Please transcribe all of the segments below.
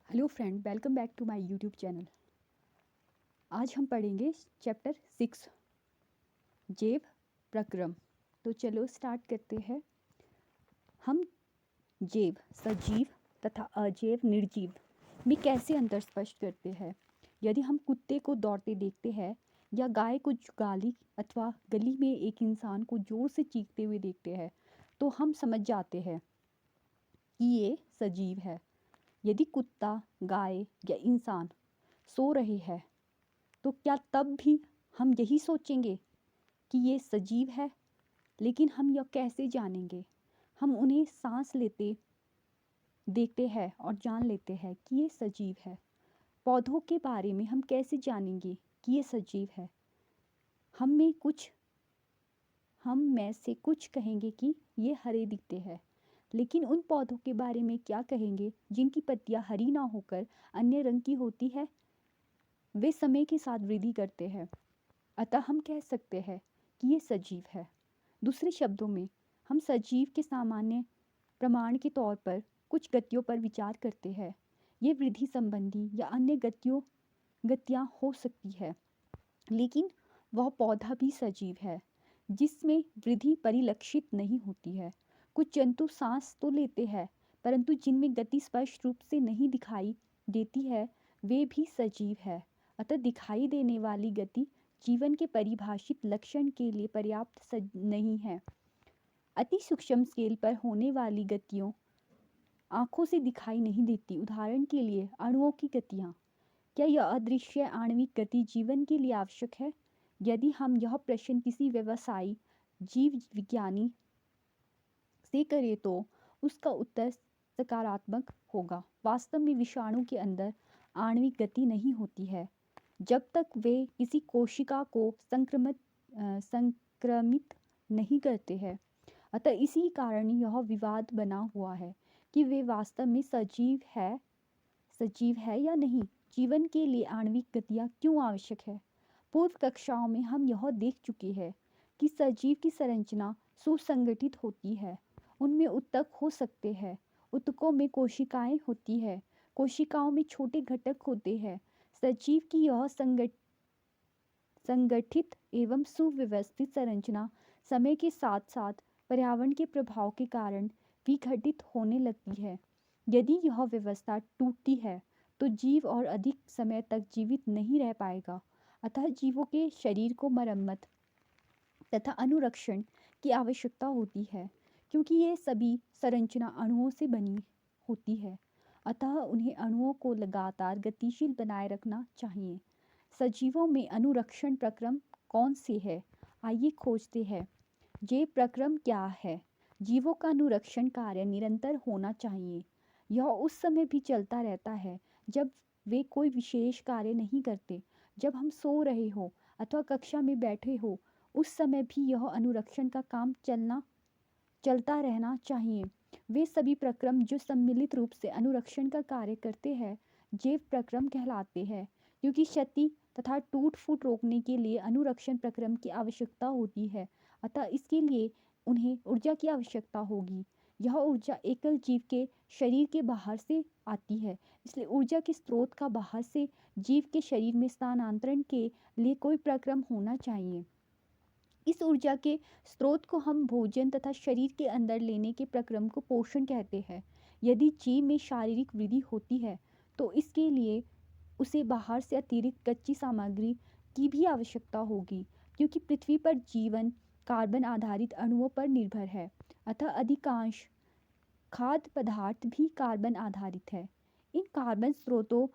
Hello friend, welcome back to my YouTube channel. आज हम पढ़ेंगे चैप्टर 6 जैव प्रक्रम। तो चलो स्टार्ट करते हैं। हम जैव सजीव तथा अजैव निर्जीव में कैसे अंतर स्पष्ट करते हैं। यदि हम कुत्ते को दौड़ते देखते हैं या गाय को जुगाली अथवा गली में एक इंसान को जोर से चीखते हुए देखते हैं तो हम समझ जाते हैं कि ये सजीव है। यदि कुत्ता, गाय या इंसान सो रहे हैं तो क्या तब भी हम यही सोचेंगे कि ये सजीव है? लेकिन हम यह कैसे जानेंगे? हम उन्हें सांस लेते देखते हैं और जान लेते हैं कि ये सजीव है। पौधों के बारे में हम कैसे जानेंगे कि ये सजीव है? हम में से कुछ कहेंगे कि ये हरे दिखते हैं, लेकिन उन पौधों के बारे में क्या कहेंगे जिनकी पत्तियां हरी ना होकर अन्य रंग की होती है? वे समय के साथ वृद्धि करते हैं, अतः हम कह सकते हैं कि ये सजीव है। दूसरे शब्दों में, हम सजीव के सामान्य प्रमाण के तौर पर कुछ गतियों पर विचार करते हैं। ये वृद्धि संबंधी या अन्य गतियाँ हो सकती है, लेकिन वह पौधा भी सजीव है जिसमें वृद्धि परिलक्षित नहीं होती है। कुछ जंतु सांस तो लेते हैं, परंतु जिनमें गति स्पष्ट रूप से नहीं दिखाई देती है, वे भी सजीव है। अतः दिखाई देने वाली गति जीवन के परिभाषित लक्षण के लिए पर्याप्त नहीं है। अति सूक्ष्म स्केल पर होने वाली गतियों आंखों से दिखाई नहीं देती। उदाहरण के लिए अणुओं की गतियाँ। क्या यह अदृश्य आणविक गति जीवन के लिए आवश्यक है? यदि हम यह प्रश्न किसी व्यवसायी जीव विज्ञानी से करें तो उसका उत्तर सकारात्मक होगा। वास्तव में विषाणु के अंदर आणविक गति नहीं होती है जब तक वे किसी कोशिका को संक्रमित नहीं करते हैं। अतः इसी कारण यह विवाद बना हुआ है कि वे वास्तव में सजीव है या नहीं। जीवन के लिए आणविक गतियाँ क्यों आवश्यक है? पूर्व कक्षाओं में हम यह देख चुके हैं कि सजीव की संरचना सुसंगठित होती है। उनमें ऊतक हो सकते हैं, ऊतकों में कोशिकाएं होती है, कोशिकाओं में छोटे घटक होते हैं। सजीव की यह संगठित एवं सुव्यवस्थित संरचना समय के साथ साथ पर्यावरण के प्रभाव के कारण विघटित होने लगती है। यदि यह व्यवस्था टूटती है तो जीव और अधिक समय तक जीवित नहीं रह पाएगा। अतः जीवों के शरीर को मरम्मत तथा अनुरक्षण की आवश्यकता होती है, क्योंकि ये सभी संरचना अणुओं से बनी होती है। अतः उन्हें अणुओं को लगातार गतिशील बनाए रखना चाहिए। सजीवों में अनुरक्षण प्रक्रम कौन से है? आइए खोजते हैं। ये प्रक्रम क्या है? जीवों का अनुरक्षण कार्य निरंतर होना चाहिए। यह उस समय भी चलता रहता है जब वे कोई विशेष कार्य नहीं करते। जब हम सो रहे हो अथवा कक्षा में बैठे हो, उस समय भी यह अनुरक्षण का काम चलता रहना चाहिए। वे सभी प्रक्रम जो सम्मिलित रूप से अनुरक्षण का कार्य करते हैं जैव प्रक्रम कहलाते हैं, क्योंकि क्षति तथा टूट फूट रोकने के लिए अनुरक्षण प्रक्रम की आवश्यकता होती है। अतः इसके लिए उन्हें ऊर्जा की आवश्यकता होगी। यह ऊर्जा एकल जीव के शरीर के बाहर से आती है, इसलिए ऊर्जा के स्रोत का बाहर से जीव के शरीर में स्थानांतरण के लिए कोई प्रक्रम होना चाहिए। इस ऊर्जा के स्रोत को हम भोजन तथा शरीर के अंदर लेने के प्रक्रम को पोषण कहते हैं। यदि जीव में शारीरिक वृद्धि होती है तो इसके लिए उसे बाहर से अतिरिक्त कच्ची सामग्री की भी आवश्यकता होगी, क्योंकि पृथ्वी पर जीवन कार्बन आधारित अणुओं पर निर्भर है। अतः अधिकांश खाद्य पदार्थ भी कार्बन आधारित है। इन कार्बन स्रोतों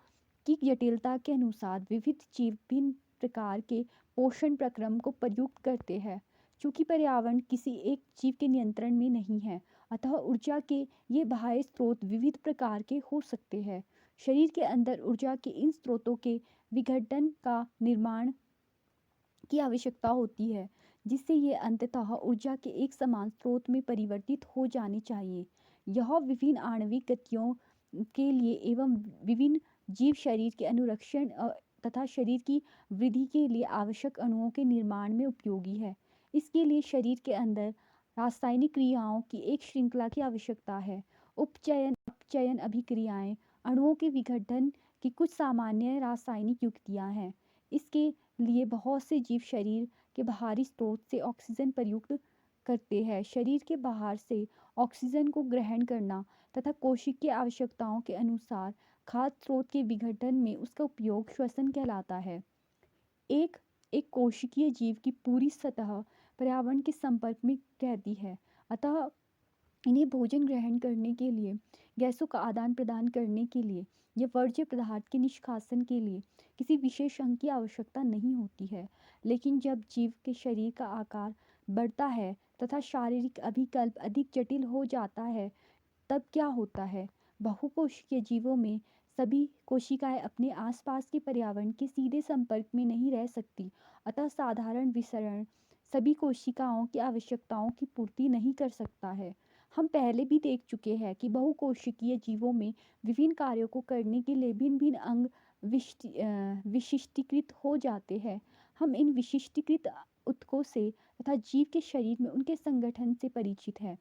की जटिलता के अनुसार विविध जीव भिन्न प्रकार के पोषण प्रक्रम को प्रयुक्त करते हैं। चूँकि पर्यावरण किसी एक जीव के नियंत्रण में नहीं है, अतः ऊर्जा के ये बाह्य स्रोत विविध प्रकार के हो सकते हैं। शरीर के अंदर ऊर्जा के इन स्रोतों के विघटन का निर्माण की आवश्यकता होती है, जिससे ये अंततः ऊर्जा के एक समान स्रोत में परिवर्तित हो जाने चाहिए। यह विभिन्न आणविक गतियों के लिए एवं विभिन्न जीव शरीर के अनुरक्षण तथा शरीर की वृद्धि के लिए आवश्यक अणुओं के निर्माण में उपयोगी है। इसके लिए शरीर के अंदर रासायनिक क्रियाओं की एक श्रृंखला की आवश्यकता है। उपचयन अपचयन अभिक्रियाएं अणुओं के विघटन की कुछ सामान्य रासायनिक युक्तियाँ हैं। इसके लिए बहुत से जीव शरीर के बाहरी स्रोत से ऑक्सीजन प्रयुक्त करते हैं। शरीर के बाहर से ऑक्सीजन को ग्रहण करना तथा कोशिकीय आवश्यकताओं के अनुसार खाद्य स्रोत के विघटन में उसका उपयोग श्वसन कहलाता है। एक एक कोशिकीय जीव की पूरी सतह पर्यावरण के संपर्क में रहती है, अतः इन्हें भोजन ग्रहण करने के लिए, गैसों का आदान प्रदान करने के लिए या वर्ज्य पदार्थ के निष्कासन के लिए किसी विशेष अंग की आवश्यकता नहीं होती है। लेकिन जब जीव के शरीर का आकार बढ़ता है तथा शारीरिक अभिकल्प अधिक जटिल हो जाता है, तब क्या होता है? बहुकोशिकीय जीवों में सभी कोशिकाएं अपने आसपास के पर्यावरण के सीधे संपर्क में नहीं रह सकती, अतः साधारण विसरण सभी कोशिकाओं की आवश्यकताओं की पूर्ति नहीं कर सकता है। हम पहले भी देख चुके हैं कि बहुकोशिकीय जीवों में विभिन्न कार्यों को करने के लिए भिन्न भिन्न अंग विशिष्टीकृत हो जाते हैं। हम इन विशिष्टीकृत ऊतकों से तथा जीव के शरीर में उनके संगठन से परिचित हैं।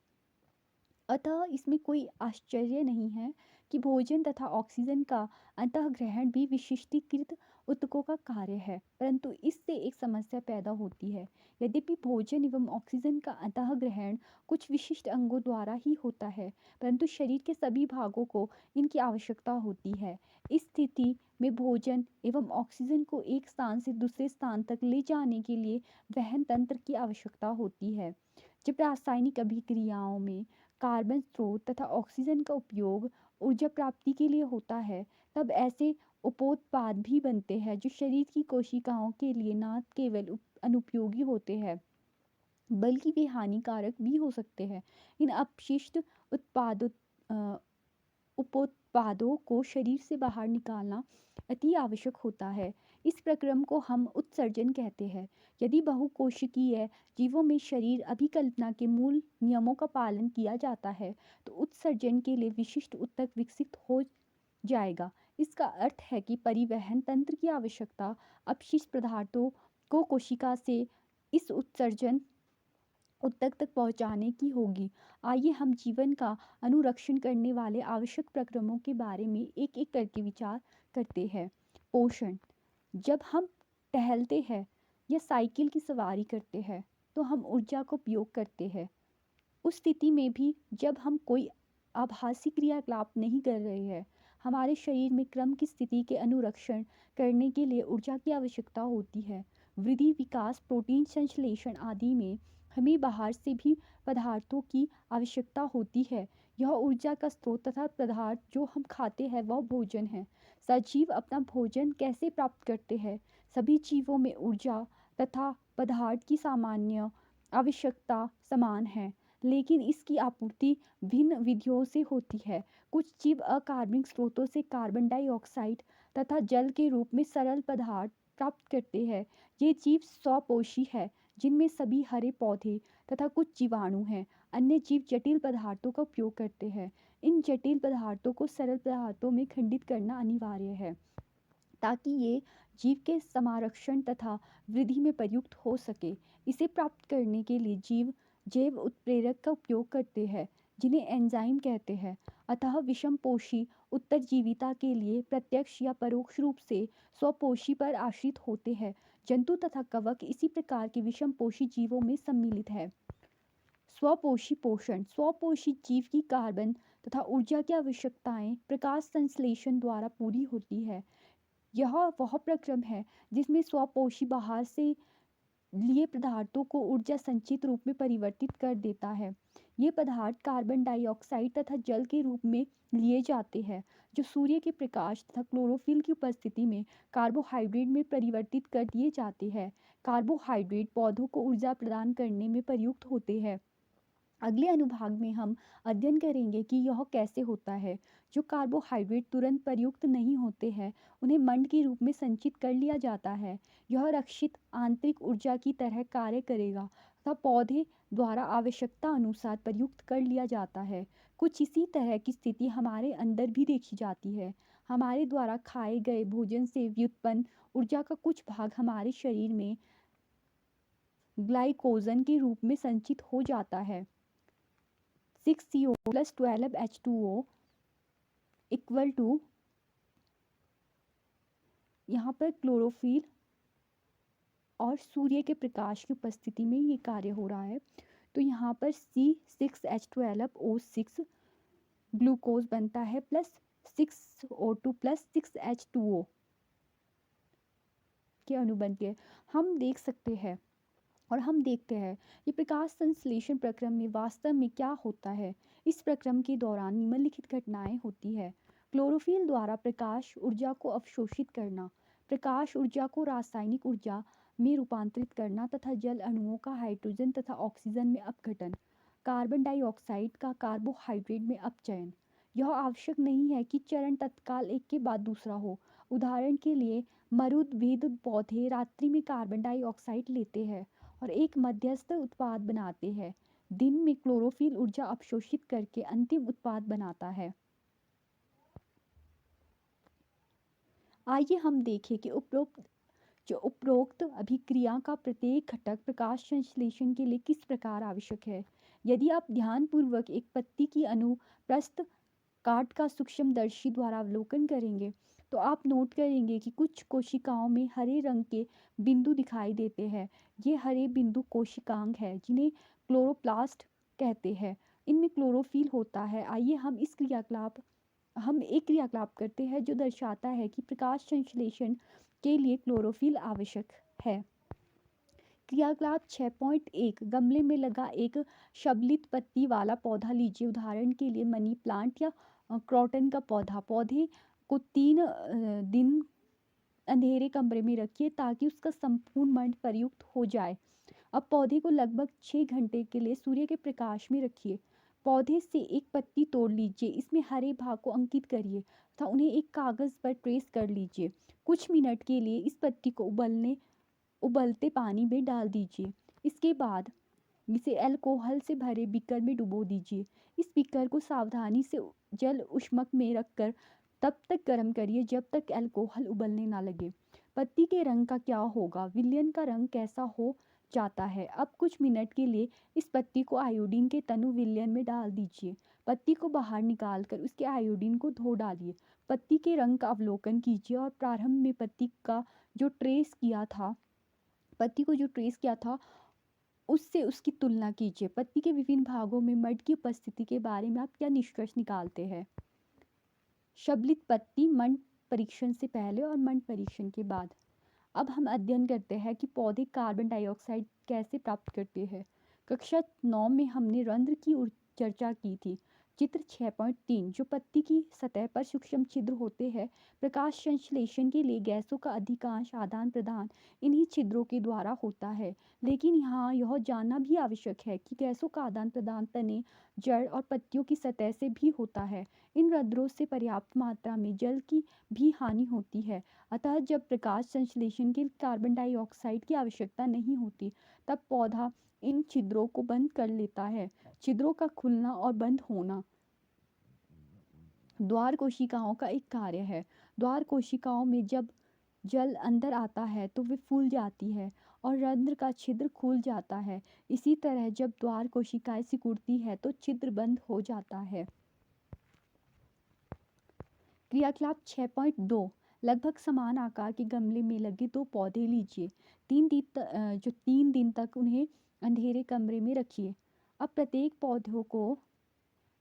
अतः इसमें कोई आश्चर्य नहीं है कि भोजन तथा ऑक्सीजन का अंतःग्रहण भी विशिष्टीकृत ऊतकों का कार्य है। परंतु इससे एक समस्या पैदा होती है। यद्यपि भोजन एवं ऑक्सीजन का अंतःग्रहण कुछ विशिष्ट अंगों द्वारा ही होता है, परंतु शरीर के सभी भागों को इनकी आवश्यकता होती है। इस स्थिति में भोजन एवं ऑक्सीजन को एक स्थान से दूसरे स्थान तक ले जाने के लिए वहन तंत्र की आवश्यकता होती है। जब रासायनिक अभिक्रियाओं में कार्बन स्रोत तथा ऑक्सीजन का उपयोग ऊर्जा प्राप्ति के लिए होता है, तब ऐसे उपोत्पाद भी बनते हैं जो शरीर की कोशिकाओं के लिए न केवल अनुपयोगी होते हैं, बल्कि वे हानिकारक भी हो सकते हैं। इन अपशिष्ट उत्पादों उपोत्पादों को शरीर से बाहर निकालना अति आवश्यक होता है। इस प्रक्रम को हम उत्सर्जन कहते हैं। यदि बहुकोशिकीय जीवों में शरीर अभिकल्पना के मूल नियमों का पालन किया जाता है, तो उत्सर्जन के लिए विशिष्ट ऊतक विकसित हो जाएगा। इसका अर्थ है कि परिवहन तंत्र की आवश्यकता अपशिष्ट पदार्थों को कोशिका से इस उत्सर्जन ऊतक तक पहुंचाने की होगी। आइए हम जीवन का अनुरक्षण करने वाले आवश्यक प्रक्रमों के बारे में एक एक करके विचार करते हैं। पोषण। जब हम टहलते हैं या साइकिल की सवारी करते हैं, तो हम ऊर्जा का उपयोग करते हैं। उस स्थिति में भी जब हम कोई आभासी क्रियाकलाप नहीं कर रहे हैं, हमारे शरीर में क्रम की स्थिति के अनुरक्षण करने के लिए ऊर्जा की आवश्यकता होती है। वृद्धि, विकास, प्रोटीन संश्लेषण आदि में हमें बाहर से भी पदार्थों की आवश्यकता होती है। यह ऊर्जा का स्रोत तथा पदार्थ जो हम खाते हैं वह भोजन है। सजीव अपना भोजन कैसे प्राप्त करते हैं? सभी जीवों में ऊर्जा तथा पदार्थ की सामान्य आवश्यकता समान है, लेकिन इसकी आपूर्ति भिन्न विधियों से होती है। कुछ जीव अकार्बनिक स्रोतों से कार्बन डाइऑक्साइड तथा जल के रूप में सरल पदार्थ प्राप्त करते हैं। ये जीव स्वपोषी है, जिनमें सभी हरे पौधे तथा कुछ जीवाणु हैं। अन्य जीव जटिल पदार्थों का उपयोग करते हैं। इन जटिल पदार्थों को सरल पदार्थों में खंडित करना अनिवार्य है, ताकि ये जीव के समारक्षण तथा वृद्धि में प्रयुक्त हो सके। इसे प्राप्त करने के लिए जीव जैव उत्प्रेरक का उपयोग करते हैं, जिन्हें एंजाइम कहते हैं। अतः विषमपोषी उत्तरजीविता के लिए प्रत्यक्ष या परोक्ष रूप से स्वपोषी पर आश्रित होते हैं। जंतु तथा कवक इसी प्रकार के विषमपोषी जीवों में सम्मिलित है। स्वपोषी पोषण। स्वपोषी जीव की कार्बन तथा ऊर्जा की आवश्यकताएं प्रकाश संश्लेषण द्वारा पूरी होती है। यह वह प्रक्रम है जिसमें स्वपोषी बाहर से लिए पदार्थों को ऊर्जा संचित रूप में परिवर्तित कर देता है। ये पदार्थ कार्बन डाइऑक्साइड तथा जल के रूप में लिए जाते हैं, जो सूर्य के प्रकाश तथा क्लोरोफिल की उपस्थिति में कार्बोहाइड्रेट में परिवर्तित कर दिए जाते हैं। कार्बोहाइड्रेट पौधों को ऊर्जा प्रदान करने में प्रयुक्त होते हैं। अगले अनुभाग में हम अध्ययन करेंगे कि यह कैसे होता है। जो कार्बोहाइड्रेट तुरंत प्रयुक्त नहीं होते हैं, उन्हें मंड के रूप में संचित कर लिया जाता है। यह रक्षित आंतरिक ऊर्जा की तरह कार्य करेगा तथा पौधे द्वारा आवश्यकता अनुसार प्रयुक्त कर लिया जाता है। कुछ इसी तरह की स्थिति हमारे अंदर भी देखी जाती है। हमारे द्वारा खाए गए भोजन से व्युत्पन्न ऊर्जा का कुछ भाग हमारे शरीर में ग्लाइकोजन के रूप में संचित हो जाता है। 6CO + 12H2O = यहाँ पर क्लोरोफिल और सूर्य के प्रकाश की उपस्थिति में ये कार्य हो रहा है। तो यहाँ पर C6H12O6 ग्लूकोज बनता है प्लस 6O2 प्लस 6H2O के अनुबंध के हम देख सकते हैं और हम देखते हैं ये प्रकाश संश्लेषण प्रक्रम में वास्तव में क्या होता है। इस प्रक्रम के दौरान निम्नलिखित घटनाएं होती है। क्लोरोफिल द्वारा प्रकाश ऊर्जा को अवशोषित करना, प्रकाश ऊर्जा को रासायनिक ऊर्जा में रूपांतरित करना तथा जल अणुओं का हाइड्रोजन तथा ऑक्सीजन में अपघटन, कार्बन डाइऑक्साइड का कार्बोहाइड्रेट में अपचयन। यह आवश्यक नहीं है कि चरण तत्काल एक के बाद दूसरा हो। उदाहरण के लिए मरुद्भिद पौधे रात्रि में कार्बन डाइऑक्साइड लेते हैं और एक मध्यस्थ उत्पाद बनाते हैं। दिन में क्लोरोफिल ऊर्जा अवशोषित करके अंतिम उत्पाद बनाता है। आइए हम देखें कि उपरोक्त अभिक्रिया का प्रत्येक घटक प्रकाश संश्लेषण के लिए किस प्रकार आवश्यक है। यदि आप ध्यानपूर्वक एक पत्ती की अनुप्रस्थ काट का सूक्ष्मदर्शी द्वारा अवलोकन करेंगे तो आप नोट करेंगे कि कुछ कोशिकाओं में हरे रंग के बिंदु दिखाई देते हैं। ये हरे बिंदु कोशिकांग है जिन्हें क्लोरोप्लास्ट कहते हैं। इनमें क्लोरोफिल होता है। आइए हम एक क्रियाकलाप करते हैं जो दर्शाता है कि प्रकाश संश्लेषण के लिए क्लोरोफिल आवश्यक है। क्रियाकलाप 6.1 गमले में लगा एक शबलित पत्ती वाला पौधा लीजिए। उदाहरण के लिए मनी प्लांट या क्रॉटन का पौधा। पौधे को 3 दिन अंधेरे कमरे में रखिए ताकि उसका संपूर्ण मंड प्रयुक्त हो जाए। अब पौधे को लगभग 6 घंटे के लिए सूर्य के प्रकाश में रखिए। पौधे से एक पत्ती तोड़ लीजिए, इसमें हरे भाग को अंकित करिए तथा उन्हें एक कागज़ पर ट्रेस कर लीजिए। कुछ मिनट के लिए इस पत्ती को उबलते पानी में डाल दीजिए। इसके बाद इसे अल्कोहल से भरे बीकर में डुबो दीजिए। इस बीकर को सावधानी से जल ऊष्मक में रखकर तब तक गर्म करिए जब तक अल्कोहल उबलने ना लगे। पत्ती के रंग का क्या होगा? विलयन का रंग कैसा हो जाता है? अब कुछ मिनट के लिए इस पत्ती को आयोडीन के तनु विलयन में डाल दीजिए। पत्ती को बाहर निकालकर उसके आयोडीन को धो डालिए। पत्ती के रंग का अवलोकन कीजिए और प्रारंभ में पत्ती को जो ट्रेस किया था उससे उसकी तुलना कीजिए। पत्ती के विभिन्न भागों में मड की उपस्थिति के बारे में आप क्या निष्कर्ष निकालते हैं? शबलित पत्ती मंड परीक्षण से पहले और मंड परीक्षण के बाद। अब हम अध्ययन करते हैं कि पौधे कार्बन डाइऑक्साइड कैसे प्राप्त करते हैं। कक्षा 9 में हमने रंध्र की चर्चा की थी। चित्र 6.3 जो पत्ती की सतह पर सूक्ष्म छिद्र होते हैं। प्रकाश संश्लेषण के लिए गैसों का अधिकांश आदान प्रदान इन्हीं छिद्रों के द्वारा होता है। लेकिन यहाँ यह जानना भी आवश्यक है कि गैसों का आदान प्रदान तने, जड़ और पत्तियों की सतह से भी होता है। इन रंध्रों से पर्याप्त मात्रा में जल की भी हानि होती है। अतः जब प्रकाश संश्लेषण के लिए कार्बन डाइऑक्साइड की आवश्यकता नहीं होती तब पौधा इन छिद्रों को बंद कर लेता है। छिद्रों का खुलना और बंद होना द्वार कोशिकाओं का एक कार्य है। द्वार कोशिकाओं में जब जल अंदर आता है तो वे फूल जाती है और रंध्र का छिद्र खुल जाता है। इसी तरह जब द्वार कोशिकाएं सिकुड़ती है तो छिद्र बंद हो जाता है। क्रियाकलाप 6.2 लगभग समान आकार के गमले में लगे 2 पौधे लीजिए। 3 दिन तक उन्हें अंधेरे कमरे में रखिए। अब प्रत्येक पौधों को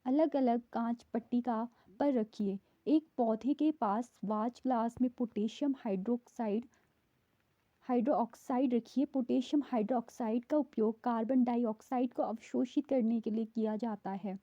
अलग अलग कांच पट्टिका पर रखिए। एक पौधे के पास वाच ग्लास में पोटेशियम हाइड्रोक्साइड रखिए। पोटेशियम हाइड्रोक्साइड का उपयोग कार्बन डाइऑक्साइड को अवशोषित करने के लिए किया जाता है।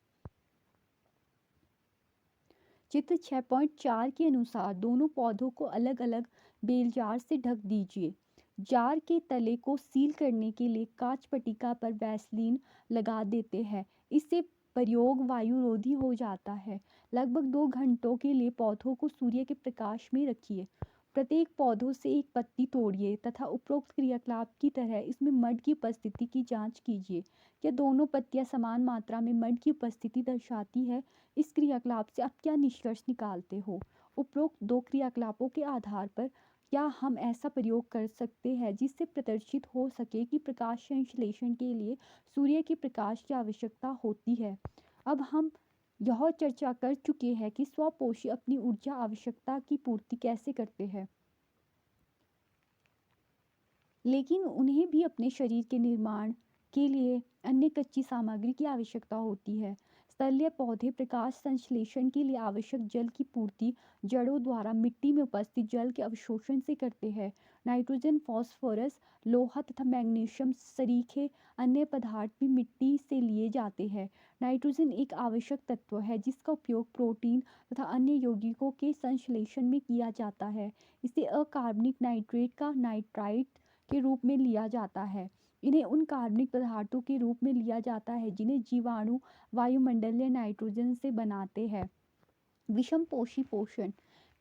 चित्र 6.4 के अनुसार दोनों पौधों को अलग अलग बेल जार से ढक दीजिए। जार के तले को सील करने के लिए कांच पट्टिका पर वैसलीन लगा देते हैं। इससे प्रयोग वायुरोधी हो जाता है। लगभग 2 घंटों के लिए पौधों को सूर्य के प्रकाश में रखिए। प्रत्येक पौधों से एक पत्ती तोड़िए तथा उपरोक्त क्रियाकलाप की तरह इसमें मड की उपस्थिति की जांच कीजिए। क्या दोनों पत्तियां समान मात्रा में मड की उपस्थिति दर्शाती है? इस क्रियाकलाप से आप क्या निष्कर्ष निकालते हो? उपरोक्त 2 क्रियाकलापों के आधार पर क्या हम ऐसा प्रयोग कर सकते हैं जिससे प्रदर्शित हो सके कि प्रकाश संश्लेषण के लिए सूर्य के प्रकाश की आवश्यकता होती है? अब हम यह चर्चा कर चुके हैं कि स्वपोषी अपनी ऊर्जा आवश्यकता की पूर्ति कैसे करते हैं। लेकिन उन्हें भी अपने शरीर के निर्माण के लिए अन्य कच्ची सामग्री की आवश्यकता होती है। स्थलीय पौधे प्रकाश संश्लेषण के लिए आवश्यक जल की पूर्ति जड़ों द्वारा मिट्टी में उपस्थित जल के अवशोषण से करते हैं। नाइट्रोजन, फास्फोरस, लोहा तथा मैग्नीशियम सरीखे अन्य पदार्थ भी मिट्टी से लिए जाते हैं। नाइट्रोजन एक आवश्यक तत्व है जिसका उपयोग प्रोटीन तथा अन्य यौगिकों के संश्लेषण में किया जाता है। इसे अकार्बनिक नाइट्रेट का नाइट्राइट के रूप में लिया जाता है। इन्हें उन कार्बनिक पदार्थों के रूप में लिया जाता है जिन्हें जीवाणु वायुमंडलीय नाइट्रोजन से बनाते हैं। विषम पोषी पोषण।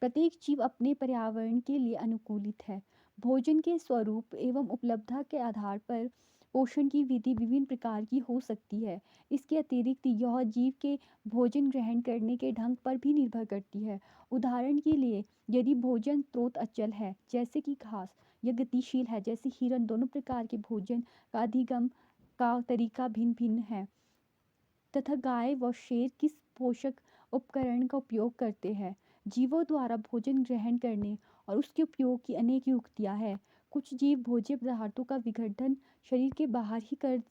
प्रत्येक जीव अपने पर्यावरण के लिए अनुकूलित है। भोजन के स्वरूप एवं उपलब्धता के आधार पर पोषण की विधि विभिन्न प्रकार की हो सकती है। इसके अतिरिक्त यह जीव के भोजन ग्रहण करने के ढंग पर भी निर्भर करती है। उदाहरण के लिए, यदि भोजन स्रोत अचल है जैसे कि घास, या गतिशील है जैसे हिरण, दोनों प्रकार के भोजन का अधिगम का तरीका भिन्न भिन्न है तथा गाय व शेर किस पोषक उपकरण का उपयोग करते हैं। जीवों द्वारा भोजन ग्रहण करने और उसके उपयोग की अनेक युक्तियां हैं। कुछ जीव भोज्य पदार्थों का विघटन शरीर के बाहर ही कर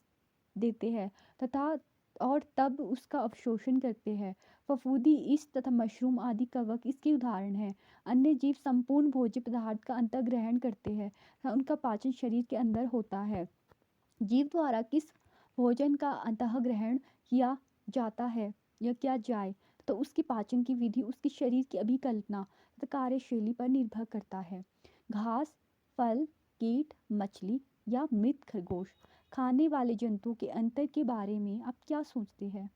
देते हैं तथा और तब उसका अवशोषण करते हैं। फफूंदी, ईस्ट तथा मशरूम आदि कवक इसके उदाहरण हैं। अन्य जीव संपूर्ण भोज्य पदार्थ का अंतर्ग्रहण करते हैं तथा उनका पाचन शरीर के अंदर होता है। जीव द्वारा किस भोजन का अंतःग्रहण किया जाता है या किया जाए तो उसकी पाचन की विधि उसके शरीर की अभिकल्पना तथा कार्यशैली पर निर्भर करता है। घास, फल, कीट, मछली या मृत खरगोश खाने वाले जंतुओं के अंतर के बारे में आप क्या सोचते हैं?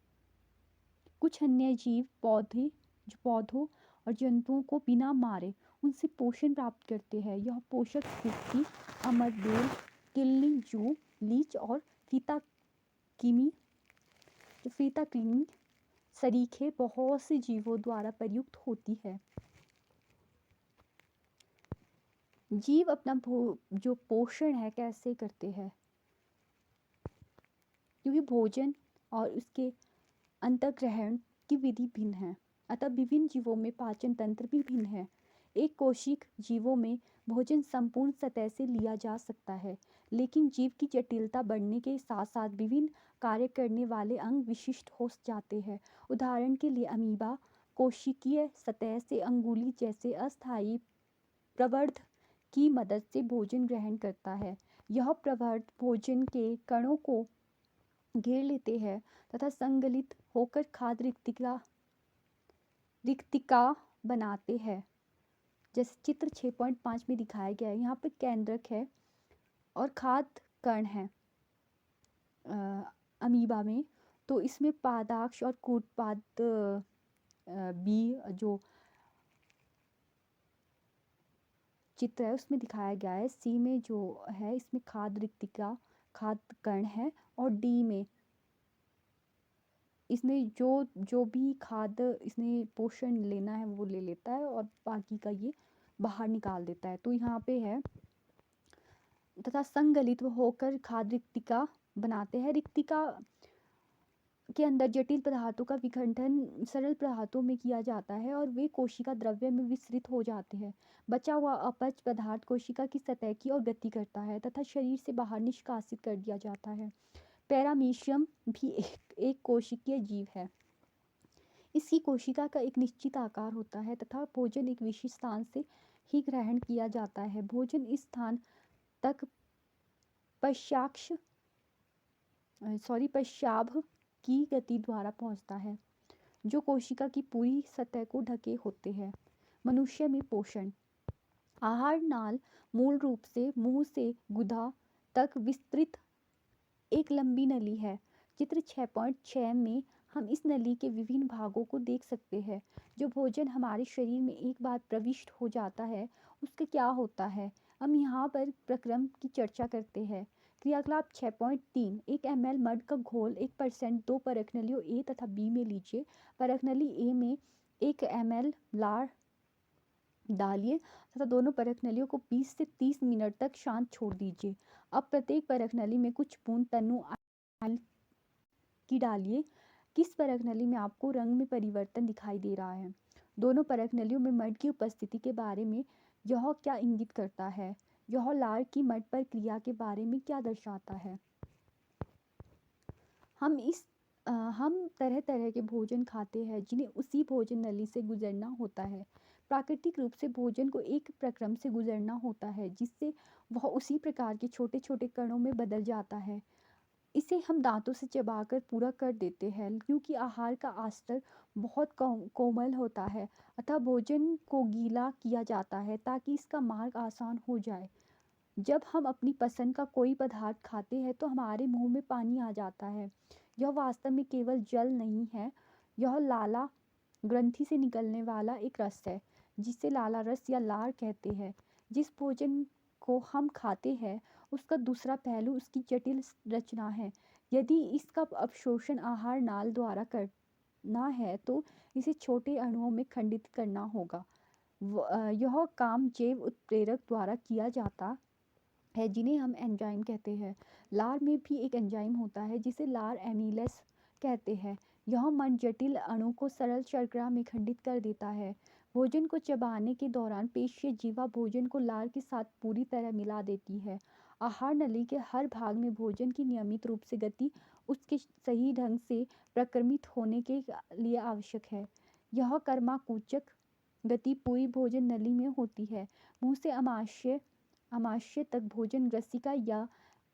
कुछ अन्य जीव पौधों और जंतुओं को बिना मारे उनसे पोषण प्राप्त करते हैं। यह पोषक फिरकी, अमरबेल, किलनी, जू, लीच और फीता कृमि सरीखे बहुत से जीवों द्वारा प्रयुक्त होती है। जीव अपना जो पोषण है कैसे करते हैं? क्योंकि भोजन और उसके अंतःग्रहण की विधि भिन्न है, अतः विभिन्न जीवों में पाचन तंत्र भी भिन्न है। एक कोशिक जीवों में भोजन संपूर्ण सतह से लिया जा सकता है, लेकिन जीव की जटिलता बढ़ने के साथ साथ विभिन्न कार्य करने वाले अंग विशिष्ट हो जाते हैं। उदाहरण के लिए अमीबा कोशिकीय सतह से अंगुली जैसे अस्थायी प्रवर्ध की मदद से भोजन ग्रहण करता है। यह प्रवर्ध भोजन के कणों को घेर लेते हैं तथा संगलित होकर खाद्य रिक्तिका बनाते हैं, जैसे चित्र 6.5 में दिखाया गया है। यहाँ पर केंद्रक है और खाद्य कण है अमीबा में, तो इसमें पादाक्ष और कूटपाद बी जो चित्र है उसमें दिखाया गया है। सी में जो है इसमें खाद्य रिक्तिका खाद्य कण है और डी में इसमें जो भी खाद्य इसने पोषण लेना है वो ले लेता है और बाकी का ये बाहर निकाल देता है। तो यहाँ पे है तथा संगलित होकर खाद्य रिक्तिका बनाते हैं। रिक्तिका के अंदर जटिल पदार्थों का विघटन सरल पदार्थों में किया जाता है और वे कोशिका द्रव्य में विस्तृत हो जाते हैं। बचा हुआ अपच पदार्थ कोशिका की सतह की ओर गति करता है तथा शरीर से बाहर निष्कासित कर दिया जाता है। पैरामीशियम भी एक कोशिकीय जीव है। इसकी कोशिका का एक निश्चित आकार होता है तथा भोजन एक विशिष्ट स्थान से ही ग्रहण किया जाता है। भोजन इस स्थान तक पश्चाभ की गति द्वारा पहुंचता है जो कोशिका की पूरी सतह को ढके होते हैं। मनुष्य में पोषण। आहार नाल मूल रूप से मुंह से गुदा तक विस्तृत एक लंबी नली है। चित्र 6.6 में हम इस नली के विभिन्न भागों को देख सकते हैं। जो भोजन हमारे शरीर में एक बार प्रविष्ट हो जाता है उसका क्या होता है, हम यहाँ पर प्रक्रम की चर्चा करते हैं। क्रियाकलाप 6.3 1 ml मड का घोल 1% 2 परखनलियों ए तथा बी में लीजिए। परखनली ए में 1 ml लार डालिए तथा दोनों परखनलियों को 20 से 30 मिनट तक शांत छोड़ दीजिए। अब प्रत्येक परखनली में कुछ बूंद तनु की डालिए। किस परखनली में आपको रंग में परिवर्तन दिखाई दे रहा है? दोनों परखनलियों में मड की उपस्थिति के बारे में यह क्या इंगित करता है? यह लार की मड पर क्रिया के बारे में क्या दर्शाता है? हम तरह तरह के भोजन खाते हैं जिन्हें उसी भोजन नली से गुजरना होता है। प्राकृतिक रूप से भोजन को एक प्रक्रम से गुजरना होता है जिससे वह उसी प्रकार के छोटे छोटे कणों में बदल जाता है। इसे हम दांतों से चबाकर पूरा कर देते हैं क्योंकि आहार का आस्तर बहुत कोमल होता है, अतः भोजन को गीला किया जाता है ताकि इसका मार्ग आसान हो जाए। जब हम अपनी पसंद का कोई पदार्थ खाते हैं तो हमारे मुंह में पानी आ जाता है। यह वास्तव में केवल जल नहीं है, यह लाला ग्रंथि से निकलने वाला एक रस है जिसे लाला रस या लार कहते हैं। जिस भोजन को हम खाते हैं उसका दूसरा पहलू उसकी जटिल रचना है। यदि इसका अवशोषण आहार नाल द्वारा करना है तो इसे छोटे अणुओं में खंडित करना होगा। यह काम जैव उत्प्रेरक द्वारा किया जाता है जिन्हें हम एंजाइम कहते हैं। लार में भी एक एंजाइम होता है जिसे लार एमीलेस कहते हैं। यह मन जटिल अणु को सरल शर्करा में खंडित कर देता है। भोजन को चबाने के दौरान पेशीय जीवा भोजन को लार के साथ पूरी तरह मिला देती है। आहार नली के हर भाग में भोजन की नियमित रूप से गति उसके सही ढंग से प्रक्रमित होने के लिए आवश्यक है। यह कर्माकुचक गति पूरी भोजन नली में होती है। मुंह से आमाशय तक भोजन ग्रसिका या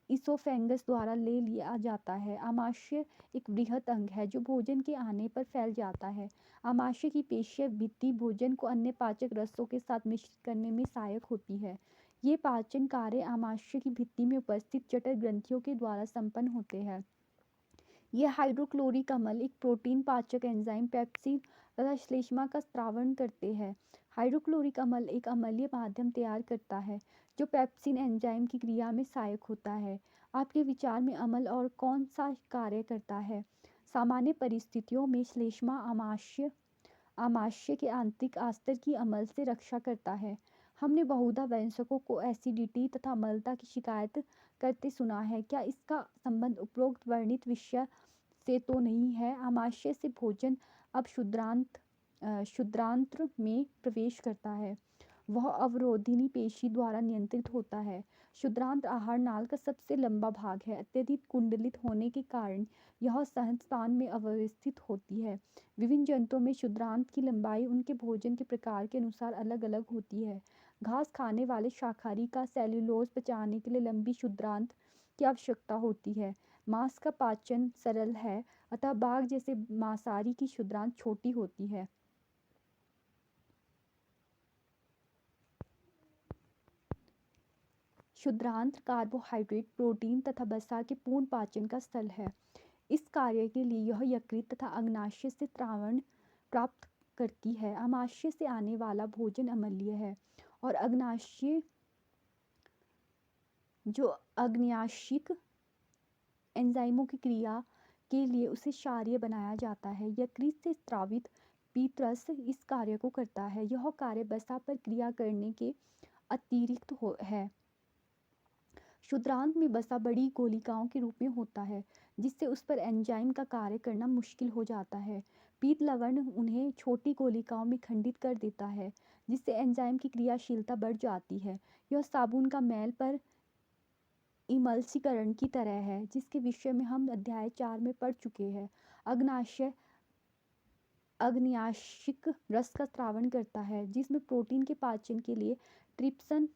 इसोफेंगस द्वारा ले लिया जाता है। आमाशय एक बृहत अंग है जो भोजन के आने पर फैल जाता है। आमाशय की पेशीय भित्ति भोजन को अन्य पाचक रसों के साथ मिश्रित करने में सहायक होती है। ये पाचन कार्य आमाशय की भित्ति में उपस्थित जठर ग्रंथियों के द्वारा संपन्न होते हैं। यह हाइड्रोक्लोरिक अम्ल एक प्रोटीन पाचक एंजाइम पेप्सिन तथा श्लेष्मा का स्त्रावण करते हैं। हाइड्रोक्लोरिक अम्ल एक अम्लीय माध्यम तैयार करता है जो पेप्सिन एंजाइम की क्रिया में सहायक होता है। आपके विचार में अम्ल और कौन सा कार्य करता है? सामान्य परिस्थितियों में श्लेष्मा आमाशय के आंतरिक आस्तर की अम्ल से रक्षा करता है। हमने बहुधा वयस्कों को एसिडिटी तथा अम्लता की शिकायत करते सुना है। क्या इसका संबंध उपरोक्त वर्णित विषय से तो नहीं है? आमाशय से भोजन अब क्षुद्रांत्र में प्रवेश करता है। वह अवरोधिनी पेशी द्वारा नियंत्रित होता है। क्षुद्रांत्र आहार नाल का सबसे लंबा भाग है। अत्यधिक कुंडलित होने के कारण यह सहन स्थान में अव्यवस्थित होती है। विभिन्न जंतुओं में क्षुद्रांत्र की लंबाई उनके भोजन के प्रकार के अनुसार अलग अलग होती है। घास खाने वाले शाकाहारी का सेल्यूलोज पचाने के लिए लंबी क्षुद्रांत्र की आवश्यकता होती है। मांस का पाचन सरल है, अतः बाघ जैसे मांसाहारी की क्षुद्रांत्र छोटी होती है। क्षुद्रांत्र कार्बोहाइड्रेट, प्रोटीन तथा वसा के पूर्ण पाचन का स्थल है। इस कार्य के लिए यह यकृत तथा अग्नाशय से त्रावण प्राप्त करती है। आमाशय से आने वाला भोजन अम्लीय है और अग्न्याशिक एंजाइमों की क्रिया के लिए उसे क्षारीय बनाया जाता है। यकृत से स्रावित पीतरस इस कार्य को करता है। यह कार्य वसा पर क्रिया करने के अतिरिक्त है। क्षुद्रांत्र में वसा बड़ी गोलिकाओं के रूप में होता है जिससे उस पर एंजाइम का कार्य करना मुश्किल हो जाता है। पीत लवण उन्हें छोटी गोलिकाओं में खंडित कर देता है जिससे एंजाइम की क्रियाशीलता बढ़ जाती है। यह साबुन का मैल पर इमल्सीकरण की तरह है जिसके विषय में हम अध्याय 4 में पढ़ चुके हैं। अग्न्याशिक रस का स्रावण करता है जिसमें प्रोटीन के पाचन के लिए ट्रिप्सन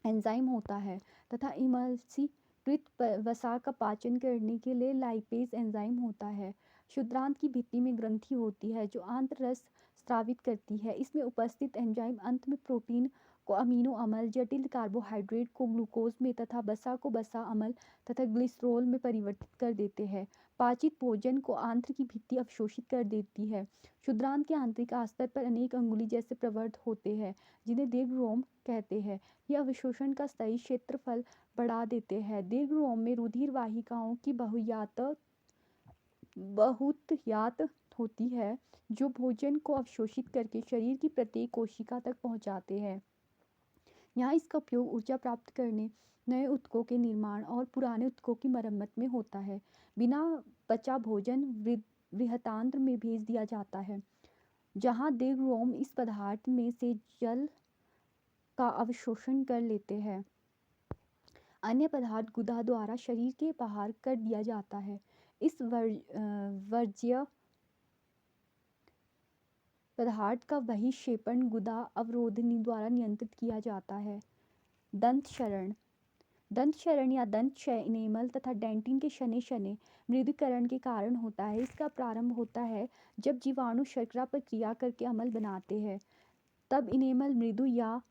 एंजाइम होता है तथा इमल्सीकृत वसा का पाचन करने के लिए लाइपेज एंजाइम होता है। क्षुद्रांत्र की भित्ति में ग्रंथि होती है जो आंत्र रस स्रावित करती है। इसमें उपस्थित एंजाइम अंत में प्रोटीन को अमीनो अम्ल, जटिल कार्बोहाइड्रेट को ग्लूकोज में तथा वसा को वसा अम्ल तथा ग्लिसरॉल में परिवर्तित कर देते हैं। पाचित भोजन को आंत्र की भित्ति अवशोषित कर देती है। क्षुद्रांत्र के आंतरिक आस्तर पर अनेक अंगुली जैसे प्रवर्ध होते हैं जिन्हें दीर्घरोम कहते हैं। यह अवशोषण का स्थायी क्षेत्रफल बढ़ा देते हैं। दीर्घरोम में रुधिर वाहिकाओं की बहुतायत होती है जो भोजन को अवशोषित करके शरीर की प्रत्येक कोशिका तक पहुंचाते हैं। यहाँ इसका उपयोग ऊर्जा प्राप्त करने, नए ऊतकों के निर्माण और पुराने ऊतकों की मरम्मत में होता है। बिना पचा भोजन बृहदान्त्र में भेज दिया जाता है जहाँ दीर्घरोम इस पदार्थ में से जल का अवशोषण कर लेते हैं। अन्य पदार्थ गुदा द्वारा शरीर के बाहर कर दिया जाता है। इस वर्ज्य पदार्थ का बहिक्षेपण गुदा अवरोधिनी द्वारा नियंत्रित किया जाता है। दंत क्षरण दंत क्षरण या दंत क्षय इनेमल तथा डेंटिन के शनै शनै मृदुकरण के कारण होता है। इसका प्रारंभ होता है जब जीवाणु शर्करा पर क्रिया करके अम्ल बनाते हैं, तब इनेमल मृदु या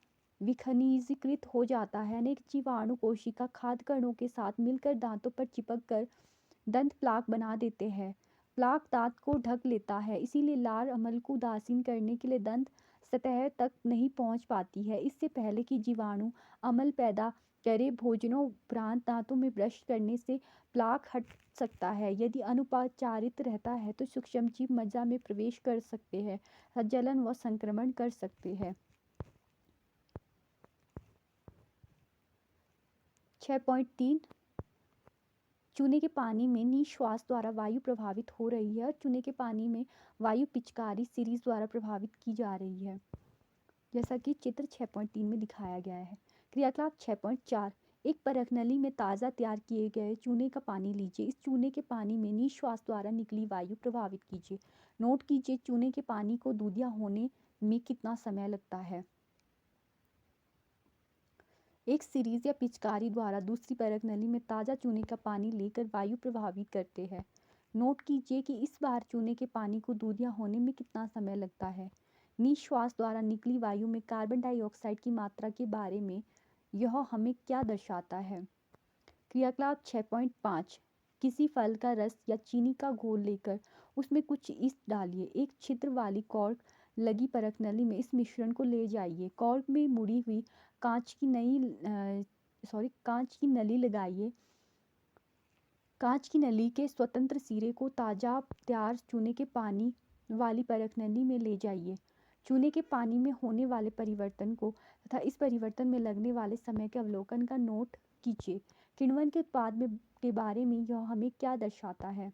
विखनिजीकृत हो जाता है। अनेक जीवाणु कोशिका खाद्य कणों के साथ मिलकर दांतों पर चिपक कर दंत प्लाक बना देते हैं। प्लाक दांत को ढक लेता है, इसीलिए लार अम्ल को उदासीन करने के लिए दंत सतह तक नहीं पहुंच पाती है। इससे पहले कि जीवाणु अम्ल पैदा करे, भोजनोपरांत दांतों में ब्रश करने से प्लाक हट सकता है। यदि अनुपचारित रहता है तो सूक्ष्मजीव मज्जा में प्रवेश कर सकते हैं, जलन व संक्रमण कर सकते हैं। 6.3 चूने के पानी में निश्वास द्वारा वायु प्रभावित हो रही है और चूने के पानी में वायु पिचकारी सीरीज द्वारा प्रभावित की जा रही है, जैसा कि चित्र 6.3 में दिखाया गया है। क्रियाकलाप 6.4 एक परख नली में ताज़ा तैयार किए गए चूने का पानी लीजिए। इस चूने के पानी में निश्वास द्वारा निकली वायु प्रभावित कीजिए। नोट कीजिए चूने के पानी को दूधिया होने में कितना समय लगता है। एक सीरीज या पिचकारी द्वारा दूसरी परख नली में ताज़ा चूने का पानी लेकर वायु प्रभावित करते हैं। नोट कीजिए कि इस बार चूने के पानी को दूधिया होने में कितना समय लगता है। निश्वास द्वारा निकली वायु में कार्बन डाइऑक्साइड की मात्रा के बारे में यह हमें क्या दर्शाता है। क्रियाकलाप 6.5 किसी फल का रस या चीनी का घोल लेकर उसमें कुछ ईस्ट डालिए। एक छिद्र वाली कॉर्क लगी परख नली में इस मिश्रण को ले जाइए। कॉर्क में मुड़ी हुई कांच की नली लगाइए। कांच की नली के स्वतंत्र सिरे को ताज़ा तैयार चूने के पानी वाली परख नली में ले जाइए। चूने के पानी में होने वाले परिवर्तन को तथा इस परिवर्तन में लगने वाले समय के अवलोकन का नोट कीजिए। किण्वन के उत्पाद के बारे में यह हमें क्या दर्शाता है।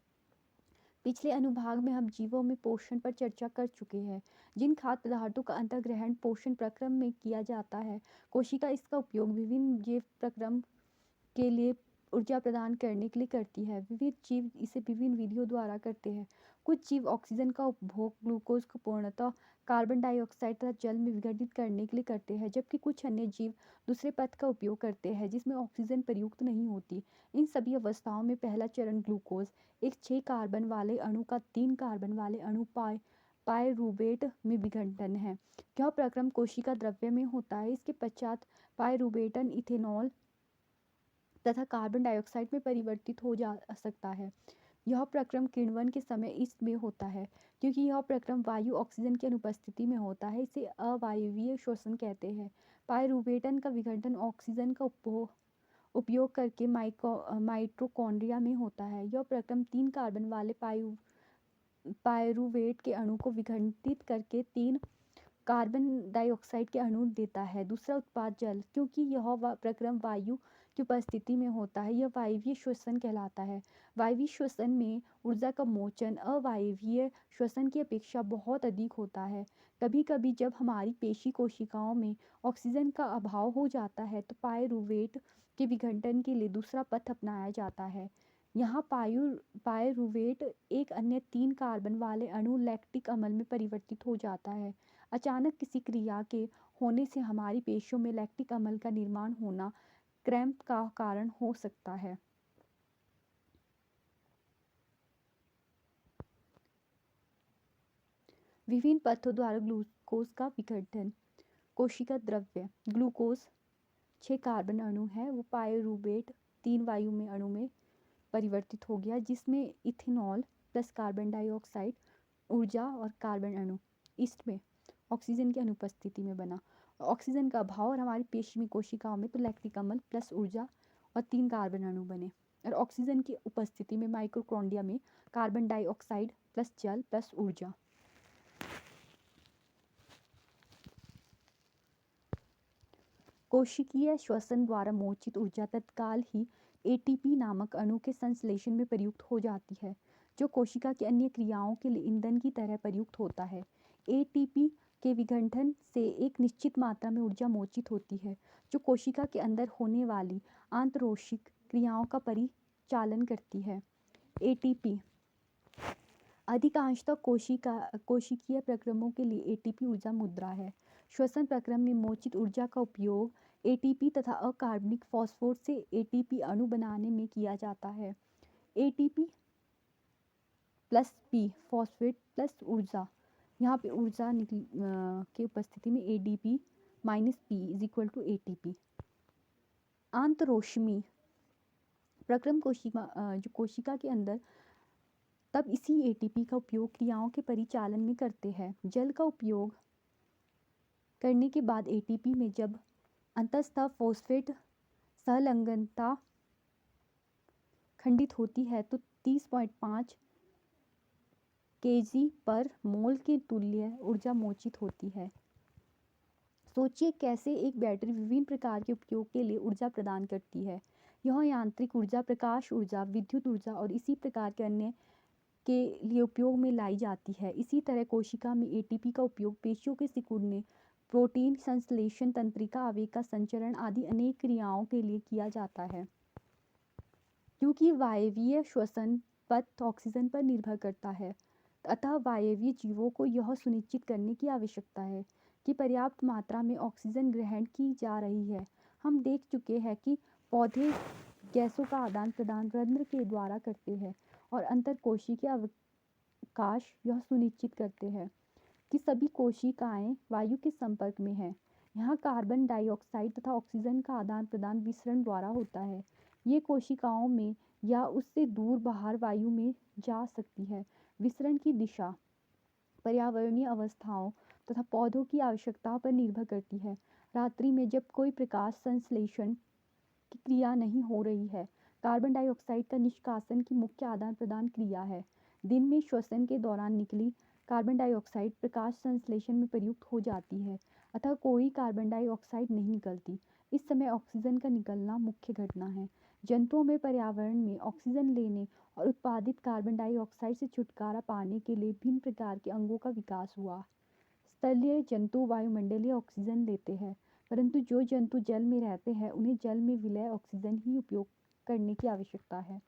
पिछले अनुभाग में हम जीवों में पोषण पर चर्चा कर चुके हैं। जिन खाद्य पदार्थों का अंतर्ग्रहण पोषण प्रक्रम में किया जाता है, कोशिका इसका उपयोग विभिन्न जैव प्रक्रम के लिए ऊर्जा प्रदान करने के लिए करती है। विविध जीव इसे विभिन्न विधियों द्वारा करते हैं। कुछ जीव ऑक्सीजन का उपभोग ग्लूकोज को पूर्णतः कार्बन डाइऑक्साइड तथा जल में विघटित करने के लिए करते हैं, जबकि कुछ अन्य जीव दूसरे पथ का उपयोग करते हैं जिसमें ऑक्सीजन प्रयुक्त नहीं होती। इन सभी अवस्थाओं में पहला चरण ग्लूकोज एक 6 कार्बन वाले अणु का 3 कार्बन वाले अणु पायरूवेट में विघटन है। यह प्रक्रम कोशिका द्रव्य में होता है। इसके पश्चात पायरूवेटन इथेनॉल तथा कार्बन डाइऑक्साइड में परिवर्तित हो जा सकता है। यह प्रक्रम किण्वन के समय इस में होता है। क्योंकि यह प्रक्रम वायु ऑक्सीजन की अनुपस्थिति में होता है, इसे अवायवीय श्वसन कहते हैं। पायरूवेटन का विघटन ऑक्सीजन का उपयोग करके माइटोकॉन्ड्रिया में होता है। यह प्रक्रम 3 कार्बन वाले पायरूवेट के अणु को विघटित करके 3 कार्बन डाइऑक्साइड के अणु देता है। दूसरा उत्पाद जल, क्योंकि यह प्रक्रम वायु की उपस्थिति में होता है, यह वायवीय श्वसन कहलाता है। वायवीय श्वसन में ऊर्जा का मोचन अवायवीय श्वसन की अपेक्षा बहुत अधिक होता है। कभी कभी जब हमारी पेशी कोशिकाओं में ऑक्सीजन का अभाव हो जाता है तो पायरूवेट के विघटन के लिए दूसरा पथ अपनाया जाता है। यहाँ पायरूवेट एक अन्य 3 कार्बन वाले अणु लैक्टिक अम्ल में परिवर्तित हो जाता है। अचानक किसी क्रिया के होने से हमारी पेशियों में लैक्टिक अम्ल का निर्माण होना क्रैम्प का कारण हो सकता है। विभिन्न पथों द्वारा ग्लूकोज का विघटन। कोशिका द्रव्य ग्लूकोज 6 कार्बन अणु है, वो पायरूवेट 3 वायु में अणु में परिवर्तित हो गया, जिसमें इथेनॉल प्लस कार्बन डाइऑक्साइड ऊर्जा और कार्बन अणु ईस्ट में ऑक्सीजन की अनुपस्थिति में बना। ऑक्सीजन का अभाव और हमारी पेशी में कोशिकाओं में तो लैक्टिक अम्ल प्लस ऊर्जा और 3 कार्बन अणु बने। और ऑक्सीजन की उपस्थिति में माइटोकॉन्ड्रिया में कार्बन डाइऑक्साइड प्लस जल प्लस ऊर्जा। कोशिकीय श्वसन द्वारा मोचित ऊर्जा तत्काल ही एटीपी नामक अणु के संश्लेषण में प्रयुक्त हो जाती है, जो कोशिका की अन्य क्रियाओं के लिए ईंधन की तरह प्रयुक्त होता है। एटीपी के विघटन से एक निश्चित मात्रा में ऊर्जा मोचित होती है, जो कोशिका के अंदर होने वाली आंतरोशिक क्रियाओं का परिचालन करती है। एटीपी अधिकांशतः कोशिकीय प्रक्रमों के लिए एटीपी ऊर्जा मुद्रा है। श्वसन प्रक्रम में मोचित ऊर्जा का उपयोग एटीपी तथा अकार्बनिक फॉस्फोर से एटीपी अणु बनाने में किया जाता है। ATP plus P phosphate plus ऊर्जा, यहाँ पे ऊर्जा की उपस्थिति में ADP minus P is equal to ATP. आंतरोष्मी प्रक्रम जो कोशिका के अंदर तब इसी एटीपी का उपयोग क्रियाओं के परिचालन में करते हैं। जल का उपयोग करने के बाद एटीपी में जब अंतःस्थ फॉस्फेट संलग्नता खंडित होती है तो 30.5 kg पर मोल के तुल्य ऊर्जा मोचित होती है। सोचिए कैसे एक बैटरी विभिन्न प्रकार के उपयोग के लिए ऊर्जा प्रदान करती है। यह यांत्रिक ऊर्जा, प्रकाश ऊर्जा, विद्युत ऊर्जा और इसी प्रकार के अन्य के लिए उपयोग में लाई जाती है। इसी तरह कोशिका में एटीपी का उपयोग पेशियों के सिकुड़ने, प्रोटीन संश्लेषण, तंत्रिका आवेग का संचरण आदि अनेक क्रियाओं के लिए किया जाता है। क्योंकि वायवीय श्वसन पथ ऑक्सीजन पर निर्भर करता है, अतः वायवीय जीवों को यह सुनिश्चित करने की आवश्यकता है कि पर्याप्त मात्रा में ऑक्सीजन ग्रहण की जा रही है। हम देख चुके हैं कि पौधे गैसों का आदान प्रदान रंध्र के द्वारा करते हैं और अंतरकोशिकीय अवकाश यह सुनिश्चित करते हैं कि सभी कोशिकाएं वायु के संपर्क में हैं। यहाँ कार्बन डाइऑक्साइड तथा ऑक्सीजन का आदान प्रदान विसरण द्वारा होता है। ये कोशिकाओं में या उससे दूर बाहर वायु में जा सकती है। विसरण की दिशा पर्यावरणीय अवस्थाओं तथा पौधों की आवश्यकताओं पर निर्भर करती है। रात्रि में जब कोई प्रकाश संश्लेषण की क्रिया नहीं हो रही है, कार्बन डाइऑक्साइड का निष्कासन की मुख्य आदान प्रदान क्रिया है। दिन में श्वसन के दौरान निकली कार्बन डाइऑक्साइड प्रकाश संश्लेषण में प्रयुक्त हो जाती है, अतः कोई कार्बन डाइऑक्साइड नहीं निकलती। इस समय ऑक्सीजन का निकलना मुख्य घटना है। जंतुओं में पर्यावरण में ऑक्सीजन लेने और उत्पादित कार्बन डाइऑक्साइड से छुटकारा पाने के लिए भिन्न प्रकार के अंगों का विकास हुआ। स्थलीय जंतु वायुमंडलीय ऑक्सीजन लेते हैं, परंतु जो जंतु जल में रहते हैं उन्हें जल में विलय ऑक्सीजन ही उपयोग करने की आवश्यकता है।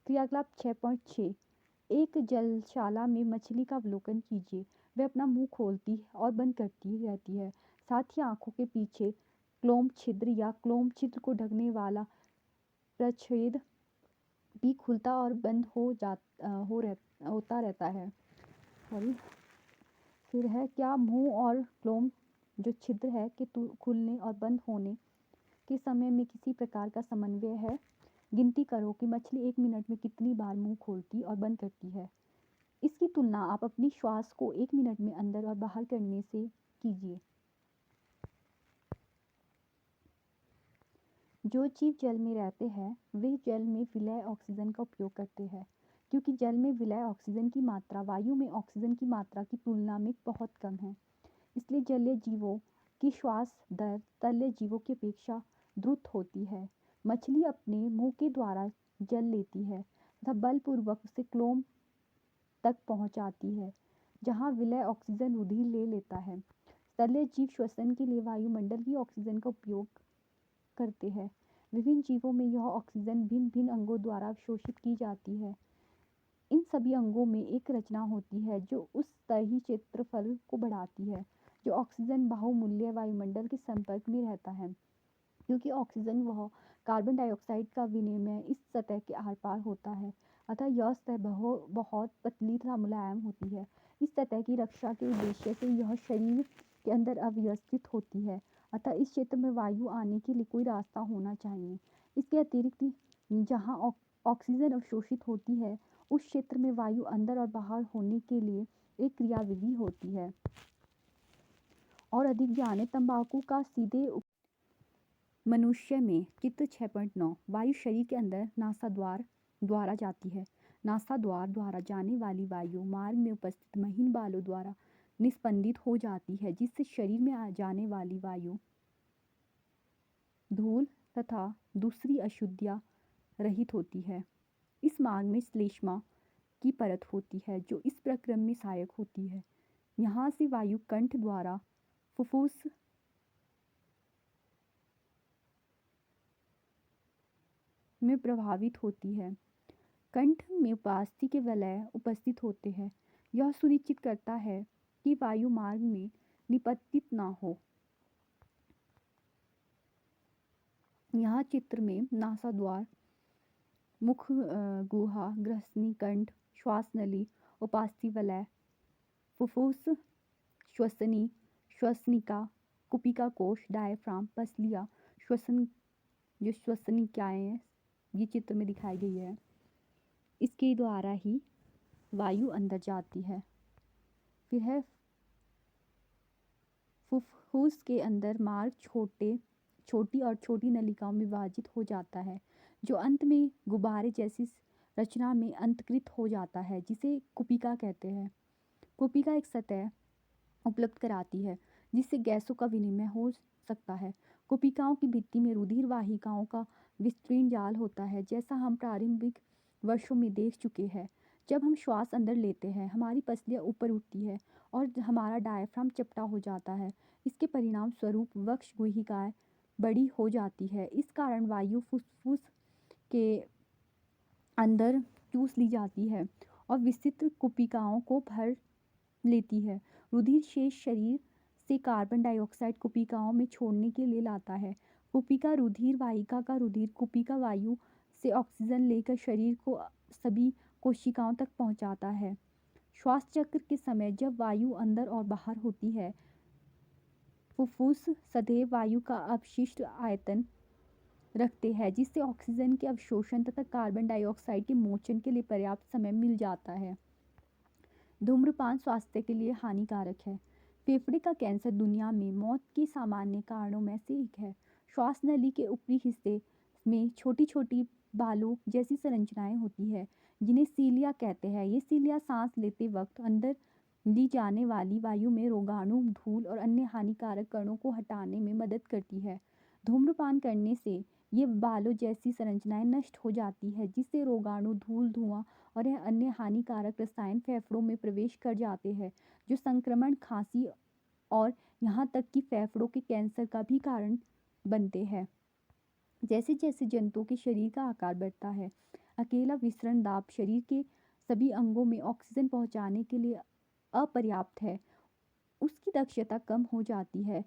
क्रियाकलाप 6.6 एक जलशाला में मछली का अवलोकन कीजिए। वह अपना मुंह खोलती और बंद करती रहती है। साथ ही आंखों के पीछे क्लोम छिद्र या क्लोम छिद्र को ढकने वाला प्रच्छेद भी खुलता और बंद होता रहता है। फिर है क्या मुंह और क्लोम जो छिद्र है के खुलने और बंद होने के समय में किसी प्रकार का समन्वय है? गिनती करो कि मछली 1 मिनट में कितनी बार मुंह खोलती और बंद करती है। इसकी तुलना आप अपनी श्वास को 1 मिनट में अंदर और बाहर करने से कीजिए। जो जीव जल में रहते हैं वे जल में विलय ऑक्सीजन का उपयोग करते हैं, क्योंकि जल में विलय ऑक्सीजन की मात्रा वायु में ऑक्सीजन की मात्रा की तुलना में बहुत कम है। इसलिए जलीय जीवों की श्वास दर तलीय जीवों की अपेक्षा द्रुत होती है। मछली अपने मुंह के द्वारा जल लेती है तथा बलपूर्वक उसे क्लोम तक पहुंचाती है, जहां विलय ऑक्सीजन रुधिर ले लेता है। तलीय जीव श्वसन के लिए वायुमंडल की ऑक्सीजन का उपयोग करते हैं। विभिन्न जीवों में यह ऑक्सीजन भिन्न भिन्न अंगों द्वारा अवशोषित की जाती है। इन सभी अंगों में एक रचना होती है जो उस सतही क्षेत्रफल को बढ़ाती है जो ऑक्सीजन बहुमूल्य वायुमंडल के संपर्क में रहता है, क्योंकि ऑक्सीजन व कार्बन डाइऑक्साइड का विनिमय इस सतह के आर पार होता है, अतः यह सतह बहुत पतली तथा मुलायम होती है। इस सतह की रक्षा के उद्देश्य से यह शरीर के अंदर अव्यवस्थित होती है, अतः इस क्षेत्र में वायु आने के लिए कोई रास्ता होना चाहिए। इसके अतिरिक्त जहाँ ऑक्सीजन अवशोषित होती है उस क्षेत्र में वायु अंदर और बाहर होने के लिए एक क्रियाविधि होती है। और अधिक जाने तंबाकू का सीधे मनुष्य में चित्र 6.9 वायु शरीर के अंदर नासाद्वार द्वारा जाती है। नासाद्वार द्वारा जाने वाली वायु मार्ग में उपस्थित महीन बालों द्वारा निस्पंदित हो जाती है, जिससे शरीर में आ जाने वाली वायु धूल तथा दूसरी अशुद्धियाँ रहित होती है। इस मार्ग में श्लेष्मा की परत होती है जो इस प्रक्रम में सहायक होती है। यहाँ से वायु कंठ द्वारा फुफ्फुस में प्रभावित होती है। कंठ में उपास्थि के वलय उपस्थित होते हैं। यह सुनिश्चित करता है कि वायु मार्ग में निपतित ना हो। यहाँ चित्र में नासाद्वार, मुख गुहा, ग्रसनी, कंठ, श्वास नली, उपास्थि वलय, फुफ्फुस, श्वसनी, श्वसनिका, कुपिका कोश, डायफ्राम, पसलिया, श्वसन जो श्वसनिकाएं ये चित्र में दिखाई गई है, इसके द्वारा ही वायु अंदर जाती है। फिर है फुफ्फुस के अंदर मार्ग छोटी और छोटी नलिकाओं में विभाजित हो जाता है, जो अंत में गुब्बारे जैसी रचना में अंतकृत हो जाता है, जिसे कुपिका कहते हैं। कुपिका एक सतह उपलब्ध कराती है जिससे गैसों का विनिमय हो सकता है। कुपिकाओं की भित्ति में रुधिर वाहिकाओं का विस्तृत जाल होता है, जैसा हम प्रारंभिक वर्षों में देख चुके हैं। जब हम श्वास अंदर लेते हैं, हमारी पसलियाँ ऊपर उठती है और हमारा डायफ्राम चपटा हो जाता है। इसके परिणाम स्वरूप वक्ष गुहिकाएं बड़ी हो जाती है। इस कारण वायु फुफ्फुस के अंदर चूस ली जाती है और विस्तृत कुपिकाओं को भर लेती है। रुधिर शेष शरीर से कार्बन डाइऑक्साइड कुपिकाओं में छोड़ने के लिए लाता है। कुपिका रुधिर वाहिका का रुधिर कुपिका वायु से ऑक्सीजन लेकर शरीर को सभी कोशिकाओं तक पहुंचाता है। श्वास चक्र के समय जब वायु अंदर और बाहर होती है, फुफ्फुस सदैव वायु का अपशिष्ट आयतन रखते हैं, जिससे ऑक्सीजन के अवशोषण तथा कार्बन डाइऑक्साइड के मोचन के लिए पर्याप्त समय मिल जाता है। धूम्रपान स्वास्थ्य के लिए हानिकारक है। फेफड़े का कैंसर दुनिया में मौत के सामान्य कारणों में से एक है। श्वास नली के ऊपरी हिस्से में छोटी छोटी बालों जैसी संरचनाएं होती है, जिन्हें सीलिया कहते हैं। ये सीलिया सांस लेते वक्त अंदर ली जाने वाली वायु में रोगाणु, धूल और अन्य हानिकारक कणों को हटाने में मदद करती है। धूम्रपान करने से ये बालों जैसी संरचनाएं नष्ट हो जाती है, जिससे रोगाणु, धूल, धुआं और यह अन्य हानिकारक रसायन फेफड़ों में प्रवेश कर जाते हैं, जो संक्रमण, खांसी और यहाँ तक कि फेफड़ों के कैंसर का भी कारण बनते हैं। जैसे जैसे जंतुओं के शरीर का आकार बढ़ता है, अकेला विसरण दाब शरीर के सभी अंगों में ऑक्सीजन पहुंचाने के लिए अपर्याप्त है, उसकी दक्षता कम हो जाती है।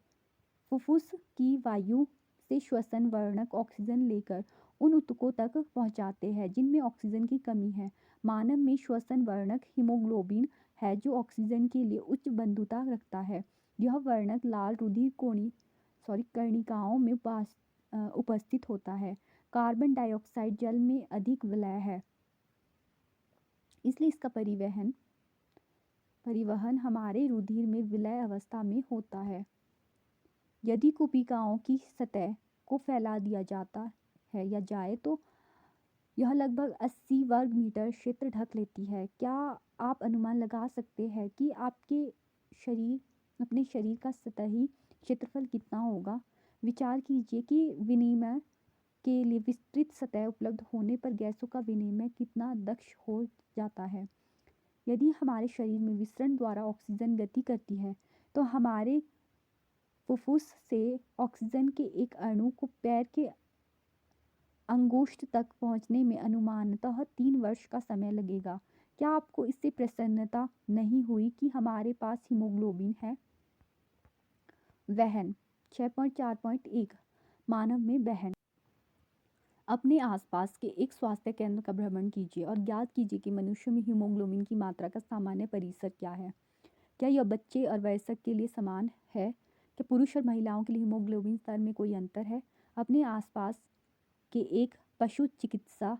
फुफ्फुस की वायु से श्वसन वर्णक ऑक्सीजन लेकर उन ऊतकों तक पहुंचाते हैं जिनमें ऑक्सीजन की कमी है। मानव में श्वसन वर्णक हीमोग्लोबिन है, जो ऑक्सीजन के लिए उच्च बंधुता रखता है। यह वर्णक लाल रुधिर कर्णिकाओं में उपस्थित होता है। कार्बन डाइऑक्साइड जल में अधिक विलय है, इसलिए इसका परिवहन हमारे रुधिर में विलय अवस्था में होता है। यदि कुपिकाओं की सतह को फैला दिया जाता है या जाए तो यह लगभग 80 वर्ग मीटर क्षेत्र ढक लेती है। क्या आप अनुमान लगा सकते हैं कि अपने शरीर का सतही क्षेत्रफल कितना होगा? विचार कीजिए कि विनिमय के लिए विस्तृत सतह उपलब्ध होने पर गैसों का विनिमय कितना दक्ष हो जाता है। यदि हमारे शरीर में विसरण द्वारा ऑक्सीजन गति करती है, तो हमारे फुफ्फुस से ऑक्सीजन के एक अणु को पैर के अंगुष्ठ तक पहुंचने में अनुमानतः 3 वर्ष का समय लगेगा। क्या आपको इससे प्रसन्नता नहीं हुई कि हमारे पास हीमोग्लोबिन है? वहन 6.4.1 मानव में वहन। अपने आसपास के एक स्वास्थ्य केंद्र का भ्रमण कीजिए और ज्ञात कीजिए कि मनुष्य में हीमोग्लोबिन की मात्रा का सामान्य परिसर क्या है। क्या यह बच्चे और वयस्क के लिए समान है? क्या पुरुष और महिलाओं के लिए हीमोग्लोबिन स्तर में कोई अंतर है? अपने आसपास के एक पशु चिकित्सा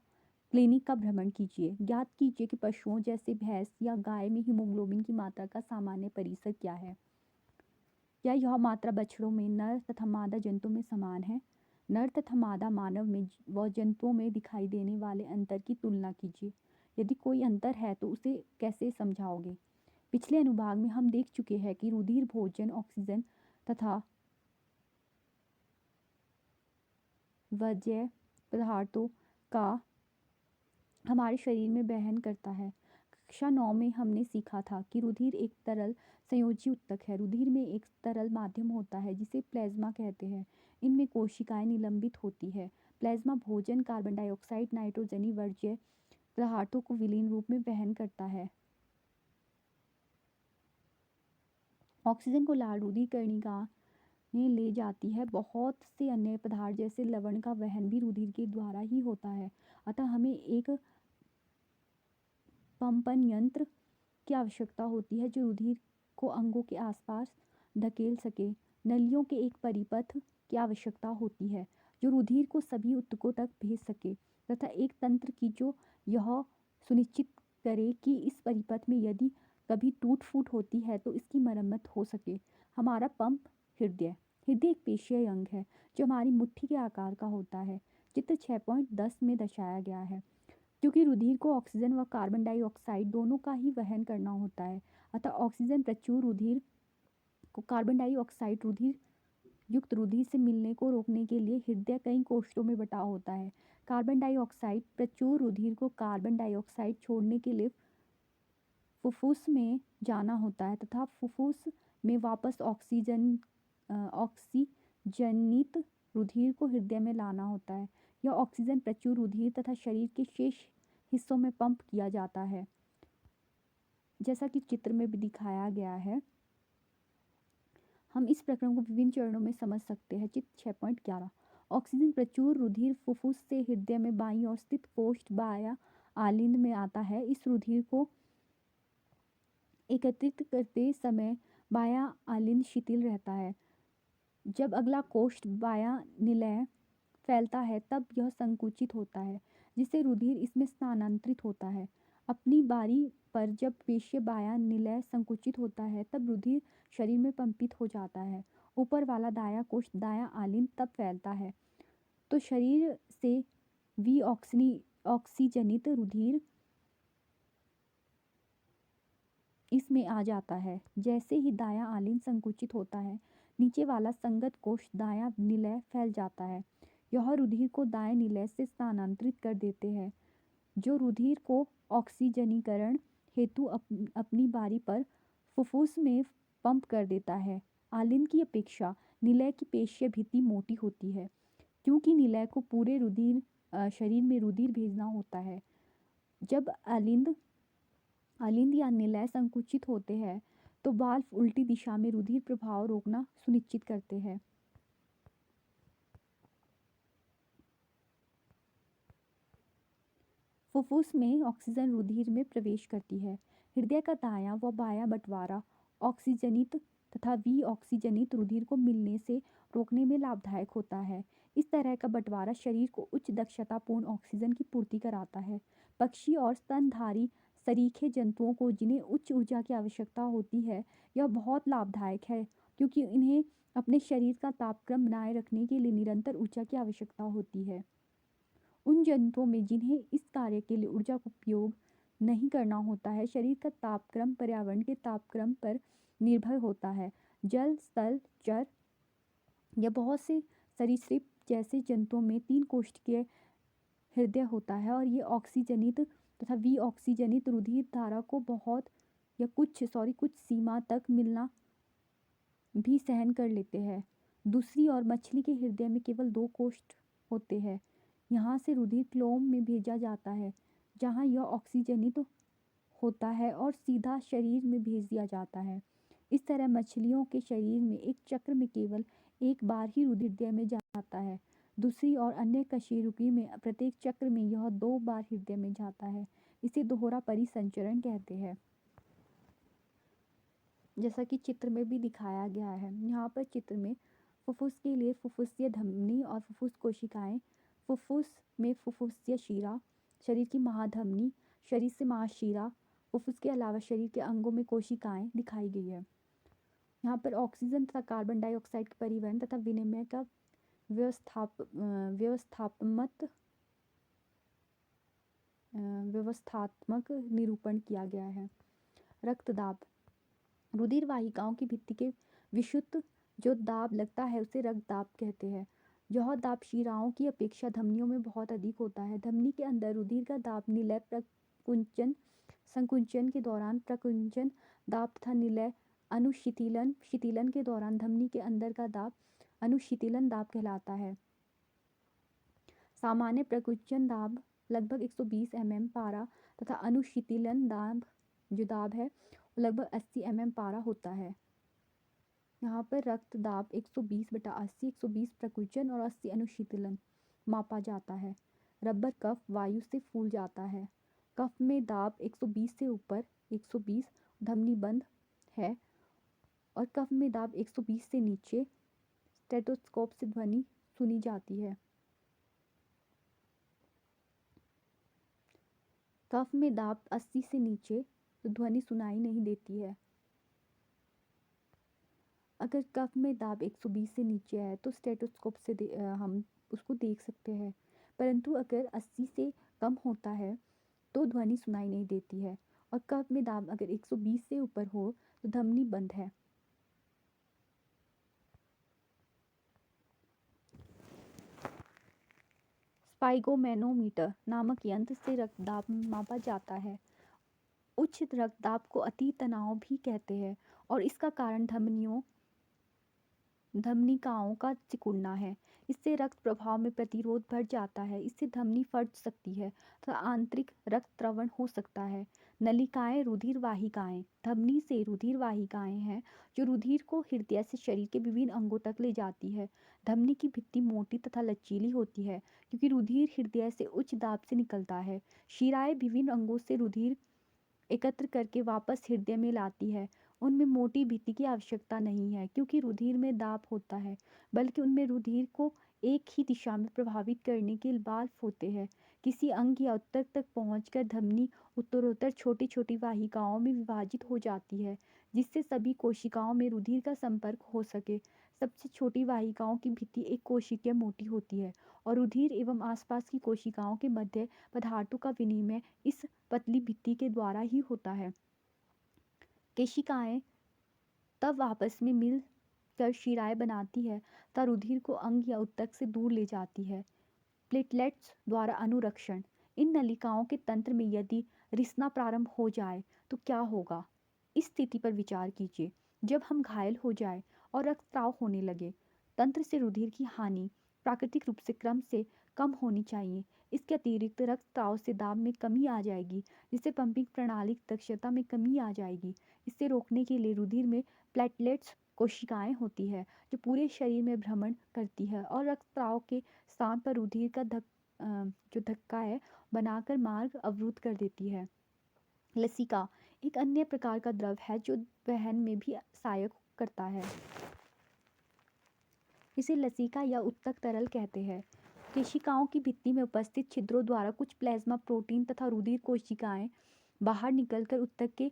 क्लिनिक का भ्रमण कीजिए। ज्ञात कीजिए कि पशुओं जैसे भैंस या गाय में हीमोग्लोबिन की मात्रा का सामान्य परिसर क्या है। क्या यह मात्रा बछड़ों में नर तथा मादा जंतुओं में समान है? नर तथा मादा मानव में व जंतुओं में दिखाई देने वाले अंतर की तुलना कीजिए। यदि कोई अंतर है तो उसे कैसे समझाओगे? पिछले अनुभाग में हम देख चुके हैं कि रुधिर, भोजन, ऑक्सीजन तथा वर्ज्य पदार्थों का हमारे शरीर में वहन करता है। कक्षा 9 में हमने सीखा था कि रुधिर एक तरल संयोजी ऊतक है। रुधिर में एक तरल माध्यम होता है जिसे प्लाज्मा कहते हैं। इनमें कोशिकाएं निलंबित होती है। प्लाज्मा भोजन, कार्बन डाइऑक्साइड, नाइट्रोजनी वर्ज्य पदार्थों को विलीन रूप में वहन करता है। ऑक्सीजन को लाल रुधिर कणिका में ले जाती है। बहुत से अन्य पदार्थ जैसे लवण का वहन भी रुधिर के द्वारा ही होता है। अतः हमें एक पंपन यंत्र की आवश्यकता होती है जो रुधिर को अंगों के आसपास धकेल सके। नलियों के एक परिपथ की आवश्यकता होती है जो रुधिर को सभी ऊतकों तक भेज सके, तथा एक तंत्र की जो यह सुनिश्चित करे कि इस परिपथ में यदि कभी टूट फूट होती है तो इसकी मरम्मत हो सके। हमारा पंप हृदय। हृदय एक पेशीय अंग है जो हमारी मुट्ठी के आकार का होता है। चित्र 6.10 में दर्शाया गया है। क्योंकि रुधिर को ऑक्सीजन व कार्बन डाइऑक्साइड दोनों का ही वहन करना होता है, अतः ऑक्सीजन प्रचुर रुधिर को कार्बन डाइऑक्साइड रुधिर युक्त रुधिर से मिलने को रोकने के लिए हृदय कई कोष्ठों में बटा होता है। कार्बन डाइऑक्साइड प्रचुर रुधिर को कार्बन डाइऑक्साइड छोड़ने के लिए फुफ्फुस में जाना होता है तथा फुफ्फुस में वापस ऑक्सीजनित रुधिर को हृदय में लाना होता है। यह ऑक्सीजन प्रचुर रुधिर तथा शरीर के शेष हिस्सों में पंप किया जाता है, जैसा कि चित्र में भी दिखाया गया है। हम इस प्रक्रम को विभिन्न चरणों में समझ सकते हैं। चित्र 6.11 ऑक्सीजन प्रचुर रुधिर फुफ्फुस से हृदय में बाईं ओर स्थित कोष्ठ बाह्य आलिंद में आता है। इस रुधिर को एकत्रित करते समय बाह्य आलिंद शिथिल रहता है। जब अगला कोष्ठ बाह्य निलय फैलता है तब यह संकुचित होता है, जिससे रुधिर इसमें स्थानांतरित होता है। अपनी बारी पर जब पेशीय बाह्य निलय संकुचित होता है तब रुधिर शरीर में पंपित हो जाता है। ऊपर वाला दायां कोष्ठ दायां आलिंद तब फैलता है तो शरीर से ऑक्सीजनित रुधिर इसमें आ जाता है। जैसे ही दायां आलिंद संकुचित होता है, नीचे वाला संगत कोष्ठ दायां निलय फैल जाता है। यह रुधिर को दाएं निलय से स्थानांतरित कर देते हैं, जो रुधिर को ऑक्सीजनीकरण हेतु अपनी बारी पर फुफ्फुस में पंप कर देता है। आलिंद की अपेक्षा निलय की पेशीय भित्ति मोटी होती है, क्योंकि निलय को पूरे शरीर में रुधिर भेजना होता है। जब आलिंद या निलय संकुचित होते हैं तो वाल्व उल्टी दिशा में रुधिर प्रवाह रोकना सुनिश्चित करते हैं। फुफ्फुस में ऑक्सीजन रुधिर में प्रवेश करती है। हृदय का दायां व बायां बंटवारा ऑक्सीजनित तथा विऑक्सीजनित रुधिर को मिलने से रोकने में लाभदायक होता है। इस तरह का बंटवारा शरीर को उच्च दक्षतापूर्ण ऑक्सीजन की पूर्ति कराता है। पक्षी और स्तनधारी सरीखे जंतुओं को जिन्हें उच्च ऊर्जा की आवश्यकता होती है, यह बहुत लाभदायक है, क्योंकि इन्हें अपने शरीर का तापक्रम बनाए रखने के लिए निरंतर ऊर्जा की आवश्यकता होती है। उन जंतुओं में जिन्हें इस कार्य के लिए ऊर्जा का उपयोग नहीं करना होता है, शरीर का तापक्रम पर्यावरण के तापक्रम पर निर्भर होता है। जल, स्थल, चर या बहुत से सरीसृप जैसे जंतुओं में 3 कोशिकीय हृदय होता है और ये ऑक्सीजनित तथा विऑक्सीजनित रुधिर धारा को कुछ सीमा तक मिलना भी सहन कर लेते हैं। दूसरी ओर मछली के हृदय में केवल 2 कोष्ठ होते हैं। यहाँ से रुधिर क्लोम में भेजा जाता है, जहाँ यह ऑक्सीजनित होता है और सीधा शरीर में भेज दिया जाता है। इस तरह मछलियों के शरीर में एक चक्र में केवल एक बार ही रुधिर हृदय में जाता है। दूसरी ओर अन्य कशेरुकी में प्रत्येक चक्र में यह 2 बार हृदय में जाता है। इसे दोहरा परिसंचरण कहते हैं, जैसा कि चित्र में भी दिखाया गया है। यहाँ पर चित्र में फुफ्फुस के लिए फुफ्फुसीय धमनी और फुफ्फुस कोशिकाएं, फुफ्फुस में फुफ्फुसीय शिरा, शरीर की महाधमनी, शरीर से महाशिरा, फुफ्फुस के अलावा शरीर के अंगों में कोशिकाएं दिखाई गई है। यहाँ पर ऑक्सीजन तथा कार्बन डाइऑक्साइड के परिवहन तथा विनिमय का व्यवस्थात्मक निरूपण किया गया है। रक्तदाब। रुधिर वाहिकाओं की भित्ति के विशुद्ध जो दाब लगता है उसे रक्तदाब कहते हैं। यह दाब शिराओं की अपेक्षा धमनियों में बहुत अधिक होता है। धमनी के अंदर रुधिर का दाब निलय प्रकुंचन संकुचन के दौरान प्रकुंचन दाब तथा निलय अनुशीतलन शीतलन के दौरान धमनी के अंदर का दाब अनुशीतलन दाब कहलाता है। सामान्य प्रकुंचन दाब लगभग 120 mm पारा तथा अनुशीतलन दाब जो दाब है वो लगभग 80 mm पारा होता है। यहाँ पर रक्त दाब 120/80 120 प्रकुंचन और 80 अनुशीतलन मापा जाता है। रबर कफ वायु से फूल जाता है। कफ में दाब 120 से ऊपर 120 धमनी बंद है और कफ में दाब 120 से नीचे स्टेथोस्कोप से ध्वनि सुनी जाती है। कफ में दाब 80 से नीचे तो ध्वनि सुनाई नहीं देती है। अगर कफ में दाब 120 से नीचे है तो स्टेथोस्कोप से हम उसको देख सकते हैं, परंतु अगर 80 से कम होता है तो ध्वनि सुनाई नहीं देती है। और कफ में दाब अगर 120 से ऊपर हो तो धमनी बंद है। स्पाइगोमेनोमीटर नामक यंत्र से रक्तदाब मापा जाता है। उच्च रक्तदाब को अति तनाव भी कहते हैं और इसका कारण धमनिकाओं का सिकुड़ना है। इससे रक्त प्रवाह में प्रतिरोध बढ़ जाता है। इससे धमनी फट सकती है तथा आंतरिक रक्तस्राव हो सकता है। नलिकाएं रुधिर वाहिकाएं धमनी से रुधिर वाहिकाएं हैं जो रुधिर को हृदय से शरीर के विभिन्न अंगों तक ले जाती है। धमनी की भित्ति मोटी तथा लचीली होती है क्योंकि रुधिर हृदय से उच्च दाब से निकलता है। शिराएं विभिन्न अंगों से रुधिर एकत्र करके वापस हृदय में लाती है। उनमें मोटी भित्ति की आवश्यकता नहीं है क्योंकि रुधिर में दाब होता है, बल्कि उनमें रुधिर को एक ही दिशा में प्रभावित करने के वाल्व होते हैं। किसी अंग या ऊतक तक पहुंचकर धमनी उत्तरोत्तर छोटी छोटी वाहिकाओं में विभाजित हो जाती है जिससे सभी कोशिकाओं में रुधिर का संपर्क हो सके। सबसे छोटी वाहिकाओं की भित्ति एक कोशिकीय मोटी होती है और रुधिर एवं आसपास की कोशिकाओं के मध्य पदार्थों का विनिमय इस पतली भित्ति के द्वारा ही होता है। केशिकाएं तब आपस में मिल कर शिराएं बनाती है तथा रुधिर को अंग या ऊतक से दूर ले जाती है। प्लेटलेट्स द्वारा अनुरक्षण इन नलिकाओं के तंत्र में यदि रिसना प्रारंभ हो जाए तो क्या होगा? इस स्थिति पर विचार कीजिए। जब हम घायल हो जाए और रक्तस्राव होने लगे, तंत्र से रुधिर की हानि प्राकृतिक रूप से क्रम से कम होनी चाहिए। इसके अतिरिक्त रक्तस्राव से दाब में कमी आ जाएगी जिससे पंपिंग प्रणाली की दक्षता में कमी आ जाएगी। इसे रोकने के लिए रुधिर में प्लेटलेट्स कोशिकाएं होती है जो पूरे शरीर में भ्रमण करती है और रक्तस्राव के स्थान पर रुधिर का जो धक्का है बनाकर मार्ग अवरुद्ध कर देती है। लसिका एक अन्य प्रकार का द्रव है जो वहन में भी सहायक करता है। इसे लसिका या उत्तक तरल कहते हैं। केशिकाओं की भित्ति में उपस्थित छिद्रों द्वारा कुछ प्लाज्मा प्रोटीन तथा रुधिर कोशिकाएं बाहर निकलकर उत्तक के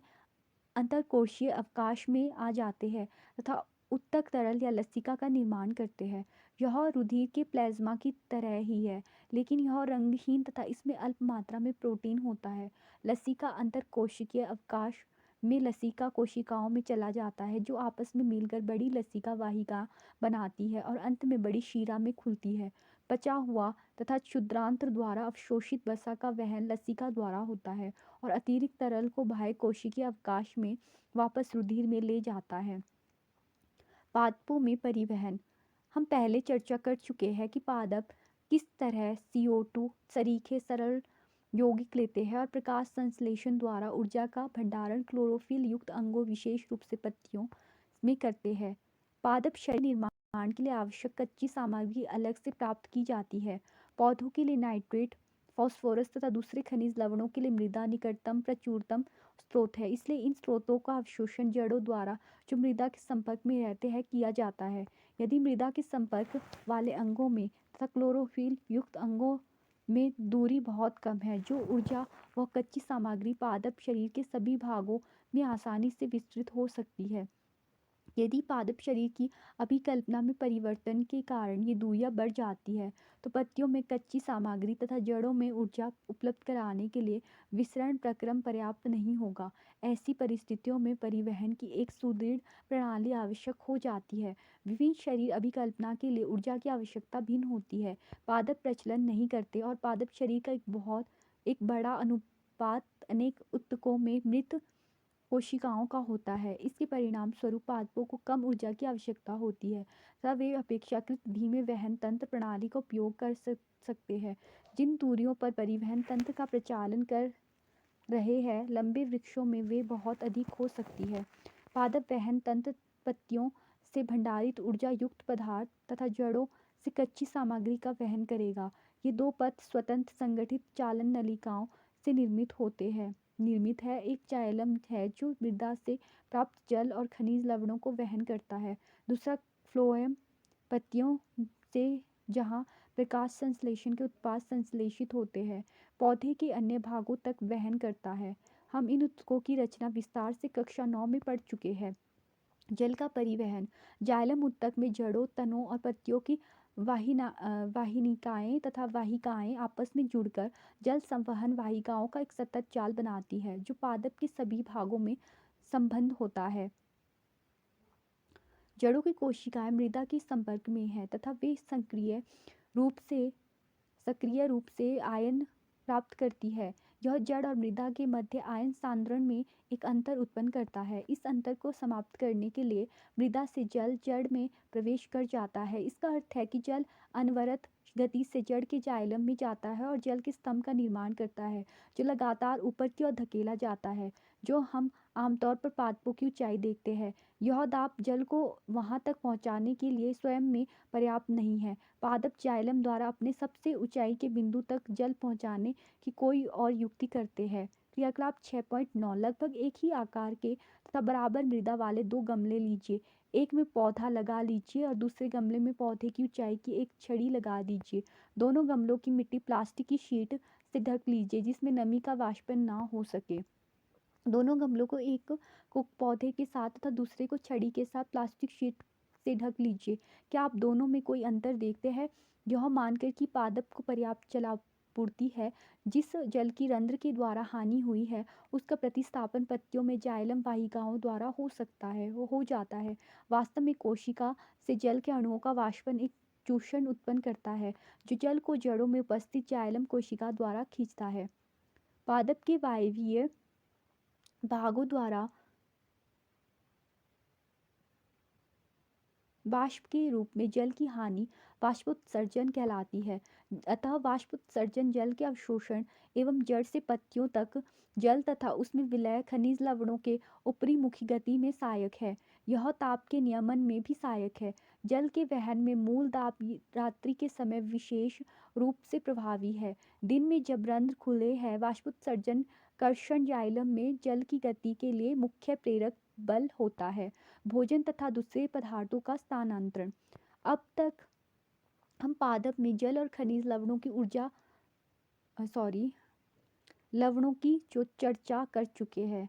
अंतःकोशीय अवकाश में आ जाते हैं तथा उत्तक तरल या लसिका का निर्माण करते हैं। यह रुधिर के प्लाज्मा की तरह ही है, लेकिन यह रंगहीन तथा इसमें अल्प मात्रा में प्रोटीन होता है। लसिका अंतःकोशिकीय अवकाश में लसिका कोशिकाओं में चला जाता है जो आपस में मिलकर बड़ी लसिका वाहिका बनाती है और अंत में बड़ी शिरा में खुलती है। पचा हुआ तथा क्षुद्रांत्र द्वारा अवशोषित वसा का वहन लसिका द्वारा होता है और अतिरिक्त तरल को बाह्य कोशिकीय अवकाश में वापस रुधिर में ले जाता है। पादपों में परिवहन हम पहले चर्चा कर चुके हैं कि पादप किस तरह CO2 सरीखे सरल यौगिक लेते हैं और प्रकाश संश्लेषण द्वारा ऊर्जा का भंडारण क्लोरोफिल युक्त अंगों विशेष रूप से पत्तियों में करते हैं। पादप शरीर निर्माण के लिए आवश्यक कच्ची सामग्री अलग से प्राप्त की जाती है। पौधों के लिए नाइट्रेट, फास्फोरस तथा दूसरे खनिज लवणों के लिए मृदा निकटतम प्रचुरतम स्रोत है, इसलिए इन स्रोतों का अवशोषण जड़ों द्वारा जो मृदा के संपर्क में रहते हैं किया जाता है। यदि मृदा के संपर्क वाले अंगों में तथा क्लोरोफिल युक्त अंगों में दूरी बहुत कम है, जो ऊर्जा व कच्ची सामग्री पादप शरीर के सभी भागों में आसानी से विस्तृत हो सकती है। यदि पादप शरीर की अभिकल्पना में परिवर्तन के कारण ये दूरियां बढ़ जाती है तो पत्तियों में कच्ची सामग्री तथा जड़ों में ऊर्जा उपलब्ध कराने के लिए विसरण प्रक्रम पर्याप्त नहीं होगा। ऐसी परिस्थितियों में परिवहन की एक सुदृढ़ प्रणाली आवश्यक हो जाती है। विभिन्न शरीर अभिकल्पना के लिए ऊर्जा की आवश्यकता भिन्न होती है। पादप प्रचलन नहीं करते और पादप शरीर का एक बड़ा उत्पाद अनेक ऊतकों में मृत कोशिकाओं का होता है। इसके परिणाम स्वरूप पादपों को कम ऊर्जा की आवश्यकता होती है तथा वे अपेक्षाकृत धीमे वहन तंत्र प्रणाली का उपयोग कर सकते हैं। जिन दूरियों पर परिवहन तंत्र का प्रचालन कर रहे हैं, लंबे वृक्षों में वे बहुत अधिक हो सकती है। पादप वहन तंत्र पत्तियों से भंडारित ऊर्जा युक्त पदार्थ तथा जड़ों से कच्ची सामग्री का वहन करेगा। ये दो पथ स्वतंत्र संगठित चालन नलिकाओं से निर्मित है। एक जाइलम है जो मृदा से प्राप्त जल और खनिज लवणों को वहन करता है। दूसरा फ्लोएम पत्तियों से जहाँ प्रकाश संश्लेषण के उत्पाद संश्लेषित होते हैं पौधे के अन्य भागों तक वहन करता है। हम इन ऊतकों की रचना विस्तार से कक्षा 9 में पढ़ चुके हैं। जल का परिवहन। जाइलम ऊतक में जड़ों, तनों और पत्तियों की वाहिनिकाएं तथा वाहिकाएं आपस में जुड़कर जल संवहन वाहिकाओं का एक सतत जाल बनाती है जो पादप के सभी भागों में संबद्ध होता है। जड़ों की कोशिकाएं मृदा के संपर्क में हैं तथा वे सक्रिय रूप से आयन प्राप्त करती है। यह जड़ और मृदा के मध्य आयन सांद्रण में एक अंतर उत्पन्न करता है। इस अंतर को समाप्त करने के लिए मृदा से जल जड़ में प्रवेश कर जाता है। इसका अर्थ है कि जल अनवरत गति से जड़ के जाइलम में जाता है और जल के स्तंभ का निर्माण करता है जो लगातार ऊपर की ओर धकेला जाता है, जो हम आमतौर पर पादपों की ऊंचाई देखते हैं। यह दाब जल को वहां तक पहुंचाने के लिए स्वयं में पर्याप्त नहीं है। पादप जाइलम द्वारा अपने सबसे ऊंचाई के बिंदु तक जल पहुंचाने की कोई और युक्ति करते हैं। क्रियाकलाप 6.9 लगभग एक ही आकार के तथा बराबर मृदा वाले दो गमले लीजिए। एक में पौधा लगा लीजिए और दूसरे गमले में पौधे की ऊंचाई की एक छड़ी लगा दीजिए। दोनों गमलों की मिट्टी प्लास्टिक की शीट से ढक लीजिए जिसमें नमी का वाष्पन ना हो सके। दोनों गमलों को एक को पौधे के साथ तथा दूसरे को छड़ी के साथ प्लास्टिक शीट से ढक लीजिए। क्या आप दोनों में कोई अंतर देखते हैं? यह मानकर कि पादप को पर्याप्त जलापूर्ति है, जिस जल की रंध्र के द्वारा हानि हुई है उसका प्रतिस्थापन पत्तियों में जाइलम वाहिकाओं द्वारा हो जाता है। वास्तव में कोशिका से जल के अणुओं का वाष्पन एक चूषण उत्पन्न करता है जो जल को जड़ों में उपस्थित जाइलम कोशिका द्वारा खींचता है। पादप के वायवीय भागों द्वारा वाष्प के रूप में जल की हानि वाष्पोत्सर्जन कहलाती है। अतः वाष्पोत्सर्जन जल के अवशोषण एवं जड़ से पत्तियों तक जल तथा उसमें विलय खनिज लवणों के ऊपरी मुखी गति में सहायक है। यह ताप के नियमन में भी सहायक है। जल के वहन में मूल दाब रात्रि के समय विशेष रूप से प्रभावी है। दिन में जब रंध्र खुले हैं वाष्पोत्सर्जन कर्षण जाइलम में जल की गति के लिए मुख्य प्रेरक बल होता है। भोजन तथा दूसरे पदार्थों का स्थानांतरण। अब तक हम पादप में जल और खनिज लवणों की जो चर्चा कर चुके हैं।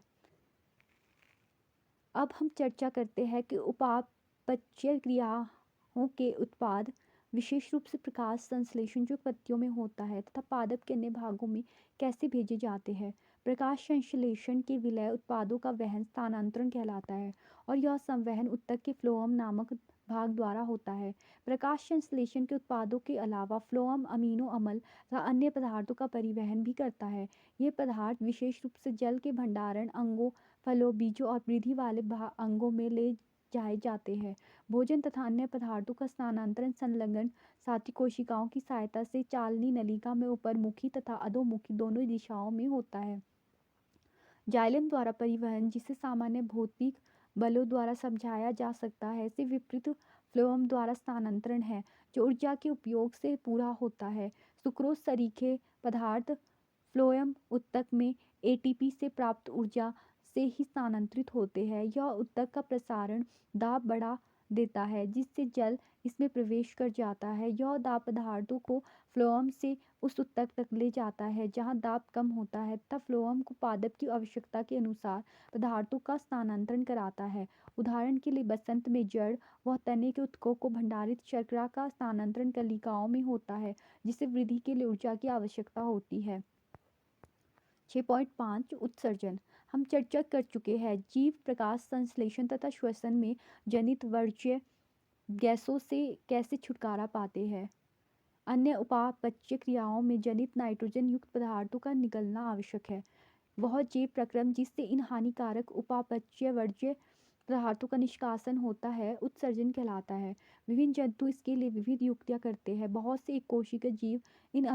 अब हम चर्चा करते हैं कि उपापचय क्रियाओं के उत्पाद विशेष रूप से प्रकाश संश्लेषण जो पत्तियों में होता है तथा पादप के अन्य भागों में कैसे भेजे जाते हैं। प्रकाश संश्लेषण के विलय उत्पादों का वहन स्थानांतरण कहलाता है और यह संवहन ऊतक के फ्लोएम नामक भाग द्वारा होता है। प्रकाश संश्लेषण के उत्पादों के अलावा फ्लोएम अमीनो अम्ल तथा अन्य पदार्थों का परिवहन भी करता है। ये पदार्थ विशेष रूप से जल के भंडारण अंगों, फलों, बीजों और वृद्धि वाले अंगों में ले जाए जाते हैं। भोजन तथा अन्य पदार्थों का स्थानांतरण संलग्न साथी कोशिकाओं की सहायता से चालनी नलिका में ऊपरमुखी तथा अधोमुखी दोनों दिशाओं में होता है। जाइलम द्वारा परिवहन, जिसे सामान्य भौतिक बलों द्वारा समझाया जा सकता है, से विपरीत फ्लोएम द्वारा स्थानांतरण है जो ऊर्जा के उपयोग से पूरा होता है। सुक्रोज सरीखे पदार्थ फ्लोएम ऊतक में एटीपी से प्राप्त ऊर्जा से ही स्थानांतरित होते हैं। यह ऊतक का प्रसारण दाब बढ़ा देता है जिससे जल इसमें प्रवेश कर जाता है। यह दाब पदार्थों को फ्लोएम से उस ऊतक तक ले जाता है जहां दाब कम होता है तथा फ्लोएम को पादप की आवश्यकता के अनुसार पदार्थों का स्थानांतरण कराता है। उदाहरण के लिए बसंत में जड़ व तने के ऊतकों को भंडारित शर्करा का स्थानांतरण कलिकाओं में होता है जिसे वृद्धि के लिए ऊर्जा की आवश्यकता होती है। 6.5 उत्सर्जन। हम चर्चा कर चुके हैं जीव प्रकाश संश्लेषण तथा श्वसन में जनित वर्ज्य गैसों से कैसे छुटकारा पाते हैं। अन्य उपापचय क्रियाओं में जनित नाइट्रोजन युक्त पदार्थों का निकलना आवश्यक है। वह जैव प्रक्रम जिससे इन हानिकारक उपापचय वर्ज्य पदार्थों का निष्कासन होता है उत्सर्जन कहलाता है। विभिन्न जंतु इसके लिए विविध युक्तियां करते हैं। बहुत से एक कोशिकीय जीव इन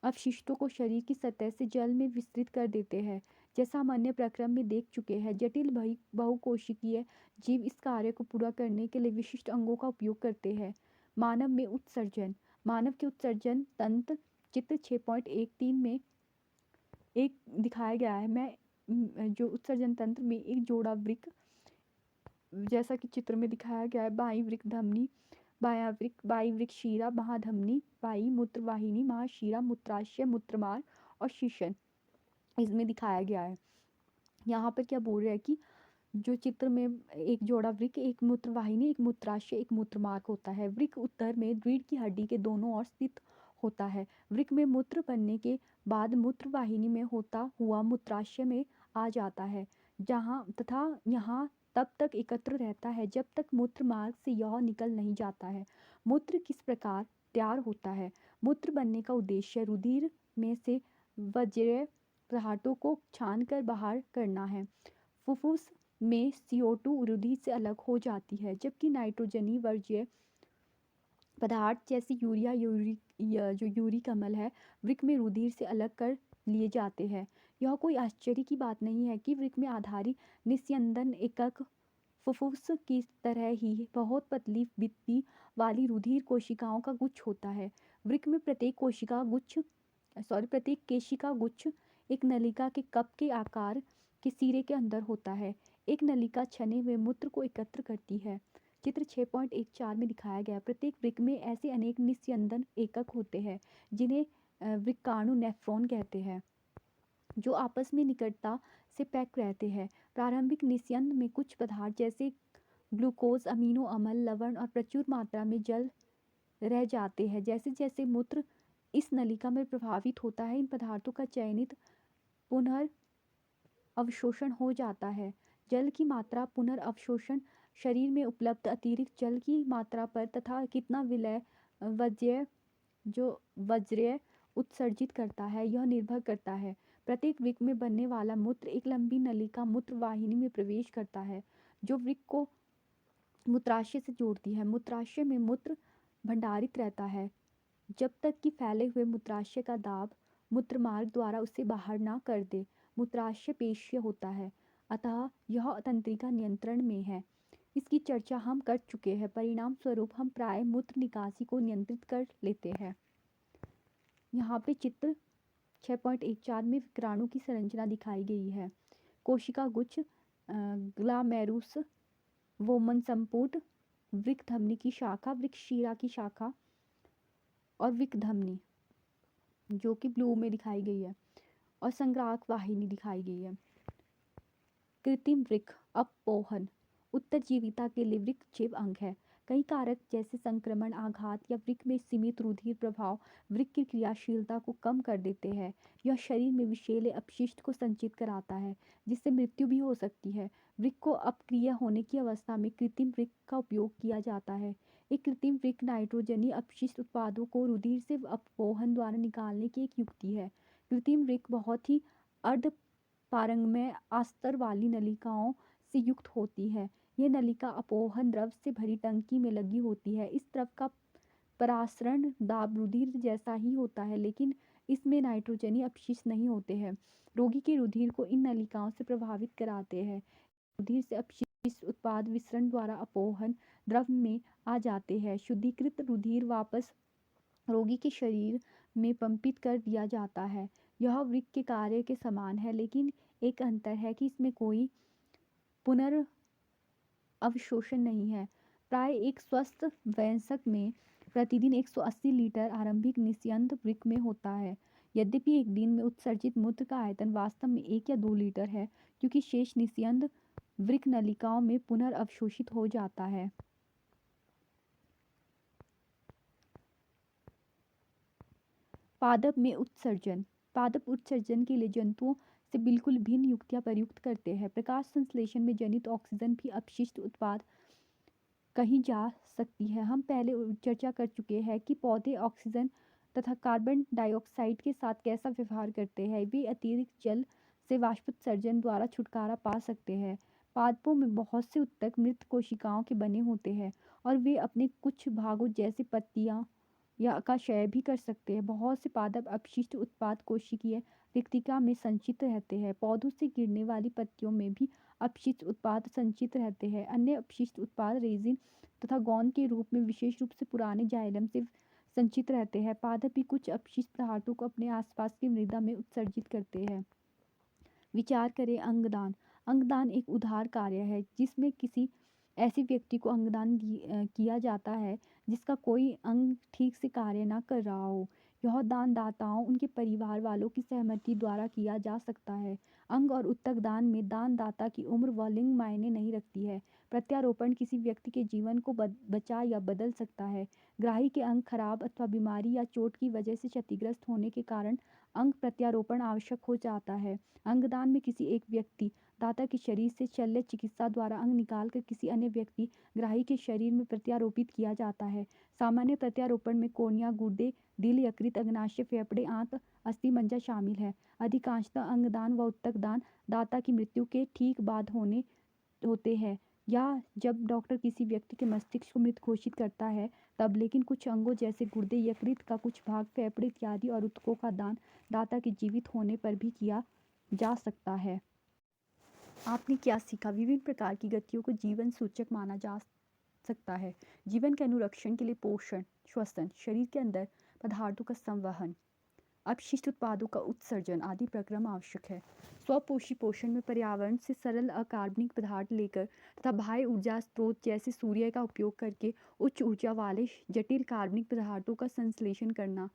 अपशिष्टों को शरीर की सतह से जल में विस्तृत कर देते हैं। जैसा हम अन्य प्रक्रम में देख चुके हैं, जटिल बहुकोशिकीय जीव इस कार्य को पूरा करने के लिए विशिष्ट अंगों का उपयोग करते हैं। मानव में उत्सर्जन। मानव के उत्सर्जन तंत्र चित्र 6.13 में एक दिखाया गया है। जो उत्सर्जन तंत्र में एक जोड़ा वृक्क, जैसा कि चित्र में दिखाया गया है, बाई वृक्क धमनी, बायां वृक्क, बाई वृक्क शिरा, महाधमनी, बाई मूत्रवाहिनी, महाशिरा, मूत्राशय, मूत्रमार्ग और शीशन इसमें दिखाया गया है। यहाँ पर क्या बोल रहे हैं कि जो चित्र में एक जोड़ा वृक्क, एक मूत्रवाहिनी, एक मूत्राशय, एक मूत्रमार्ग होता है। वृक्क उत्तर में रीढ़ की हड्डी के दोनों ओर स्थित होता है। वृक्क में मूत्र बनने के बाद मूत्रवाहिनी में होता हुआ मूत्राशय में आ जाता है, जहाँ तथा यहाँ तब तक एकत्र रहता है जब तक मूत्र मार्ग से यह निकल नहीं जाता है। मूत्र किस प्रकार तैयार होता है? मूत्र बनने का उद्देश्य रुधिर में से वर्ज्य पदार्थों को छानकर बाहर करना है। फुफ्फुस में CO2 रुधिर से अलग हो जाती है, जबकि नाइट्रोजनी वर्ज्य पदार्थ जैसे जो यूरिक अम्ल है, वृक्क में रुधिर से अलग कर लिए जाते हैं। यह कोई आश्चर्य की बात नहीं है कि वृक्क में आधारी निस्यंदन एकक फुफ्फुस की तरह ही बहुत पतली भित्ति वाली रुधिर कोशिकाओं का गुच्छ होता है। वृक्क में प्रत्येक केशिका गुच्छ एक नलिका के कप के आकार के सिरे के अंदर होता है। एक नलिका छने हुए मूत्र को एकत्र करती है। चित्र 6.14 में दिखाया गया। प्रत्येक वृक्क में ऐसे अनेक निस्यंदन एकक होते हैं जिन्हें वृक्काणु नेफ्रॉन कहते हैं, जो आपस में निकटता से पैक रहते हैं। प्रारंभिक निस्यंद में कुछ पदार्थ जैसे ग्लूकोज, अमीनो अम्ल, लवण और प्रचुर मात्रा में जल रह जाते हैं। जैसे जैसे मूत्र इस नलिका में प्रभावित होता है, इन पदार्थों का चयनित पुनर्अवशोषण हो जाता है। जल की मात्रा पुनर्अवशोषण शरीर में उपलब्ध अतिरिक्त जल की मात्रा पर तथा कितना विलय वज्र्य उत्सर्जित करता है यह निर्भर करता है। प्रत्येक वृक्क में बनने वाला मूत्र एक लंबी नलिका मूत्रवाहिनी में प्रवेश करता है, जो वृक्क को मूत्राशय से जोड़ती है। मूत्राशय में मूत्र भंडारित रहता है जब तक कि फैले हुए मूत्राशय का दाब मूत्रमार्ग द्वारा उसे बाहर ना कर दे। मूत्राशय पेशीय होता है, अतः यह तंत्रिका नियंत्रण में है। इसकी चर्चा हम कर चुके हैं। परिणाम स्वरूप हम प्राय मूत्र निकासी को नियंत्रित कर लेते हैं। यहाँ पे चित्र 6.14 में विक्राणु की संरचना दिखाई गई है। कोशिका गुच्छ, ग्लामेरुस, वोमन संपुट, वृक्क धमनी की शाखा, वृक्क शिरा की शाखा और वृक्क धमनी, जो कि ब्लू में दिखाई गई है, और संग्राहक वाहिनी दिखाई गई है। कृत्रिम वृक्क अपोहन उत्तरजीविता के लिए वृक्क जैव अंग है। कई कारक जैसे संक्रमण, आघात या वृक्क में सीमित रुधिर प्रवाह वृक्क की क्रियाशीलता को कम कर देते हैं। यह शरीर में विषैले अपशिष्ट को संचित कराता है, जिससे मृत्यु भी हो सकती है। वृक्क को अपक्रिय होने की अवस्था में कृत्रिम वृक्क का उपयोग किया जाता है। एक कृत्रिम वृक्क नाइट्रोजनी अपशिष्ट उत्पादों को रुधिर से अपोहन द्वारा निकालने की एक युक्ति है। कृत्रिम वृक्क बहुत ही अर्ध पारंगमय अस्तर वाली नलिकाओं से युक्त होती है। यह नलिका अपोहन द्रव से भरी टंकी में लगी होती है। इस द्रव का परासरण दाब रुधिर जैसा ही होता है, लेकिन इसमें नाइट्रोजनी अपशिष्ट नहीं होते हैं। रोगी के रुधिर को इन नलिकाओं से प्रभावित कराते हैं। रुधिर से अपशिष्ट उत्पाद विसरण द्वारा अपोहन द्रव में आ जाते हैं। शुद्धिकृत रुधिर वापस रोगी के शरीर में पंपित कर दिया जाता है। यह वृक्क के कार्य के समान है, लेकिन एक अंतर है कि इसमें कोई पुनर्अवशोषण नहीं है। प्राय एक स्वस्थ वयस्क में प्रतिदिन 180 लीटर आरंभिक निस्यंद वृक्क में होता है। यद्यपि एक दिन में उत्सर्जित मूत्र का आयतन वास्तव में 1 या 2 लीटर है, क्योंकि शेष निस्यंद वृक्क नलिकाओं में पुनर्अवशोषित हो जाता है। पादप में उत्सर्जन। पादप उत्सर्जन के लिए जंतुओं से बिल्कुल भिन्न युक्तियां प्रयुक्त करते हैं। प्रकाश संश्लेषण में जनित ऑक्सीजन भी अपशिष्ट उत्पाद कही जा सकती है। हम पहले चर्चा कर चुके हैं कि पौधे ऑक्सीजन तथा कार्बन डाइऑक्साइड के साथ कैसा व्यवहार करते हैं। वे अतिरिक्त जल से वाष्पोत्सर्जन द्वारा छुटकारा पा सकते हैं। पादपों में बहुत से ऊतक मृत कोशिकाओं के बने होते हैं और वे अपने कुछ भागों जैसे पत्तियां या का क्षय भी कर सकते हैं। बहुत से पादप अपशिष्ट उत्पाद कोशिकीय रिक्तिका में संचित रहते हैं। पौधों से गिरने वाली पत्तियों में भी अपशिष्ट उत्पाद संचित रहते हैं। अन्य अपशिष्ट उत्पाद रेजिन तथा गोंद के रूप में विशेष रूप से पुराने जाइलम से संचित रहते हैं। पादप भी कुछ अपशिष्ट पदार्थों को अपने आसपास की मृदा में उत्सर्जित करते हैं। विचार करें अंगदान। अंगदान एक उदार कार्य है जिसमें किसी ऐसे व्यक्ति को अंगदान किया जाता है जिसका कोई अंग ठीक से कार्य न कर रहा हो। यह दान दाताओं उनके परिवार वालों की सहमति द्वारा किया जा सकता है। अंग और ऊतक दान में दान दाता की उम्र व लिंग मायने नहीं रखती है। प्रत्यारोपण किसी व्यक्ति के जीवन को बचा या बदल सकता है। ग्राही के अंग खराब अथवा बीमारी या चोट की वजह से क्षतिग्रस्त होने के कारण अंग प्रत्यारोपण आवश्यक हो जाता है। अंगदान में किसी एक व्यक्ति दाता के शरीर से शल्य चिकित्सा द्वारा अंग निकालकर किसी अन्य व्यक्ति ग्राही के शरीर में प्रत्यारोपित किया जाता है। सामान्य प्रत्यारोपण में कोर्निया, गुर्दे, दिल, यकृत, अग्नाशय, फेफड़े, आंत, अस्थि मज्जा शामिल है। अधिकांशतः अंगदान व ऊतक दान दाता की मृत्यु के ठीक बाद होते हैं या जब डॉक्टर किसी व्यक्ति के मस्तिष्क को मृत घोषित करता है तब। लेकिन कुछ अंगों जैसे गुर्दे, यकृत का कुछ भाग, फेफड़े इत्यादि और ऊतकों का दान दाता के जीवित होने पर भी किया जा सकता है। आपने क्या सीखा? विभिन्न प्रकार की गतियों को जीवन सूचक माना जा सकता है। जीवन के अनुरक्षण के लिए पोषण, श्वसन, शरीर के अंदर पदार्थों का संवहन, अपशिष्ट उत्पादों का उत्सर्जन आदि प्रक्रम आवश्यक है। स्वपोषी पोषण में पर्यावरण से सरल अकार्बनिक पदार्थ लेकर तथा बाह्य ऊर्जा स्रोत जैसे सूर्य का उपयोग करके उच्च ऊर्जा वाले जटिल कार्बनिक पदार्थों का संश्लेषण करना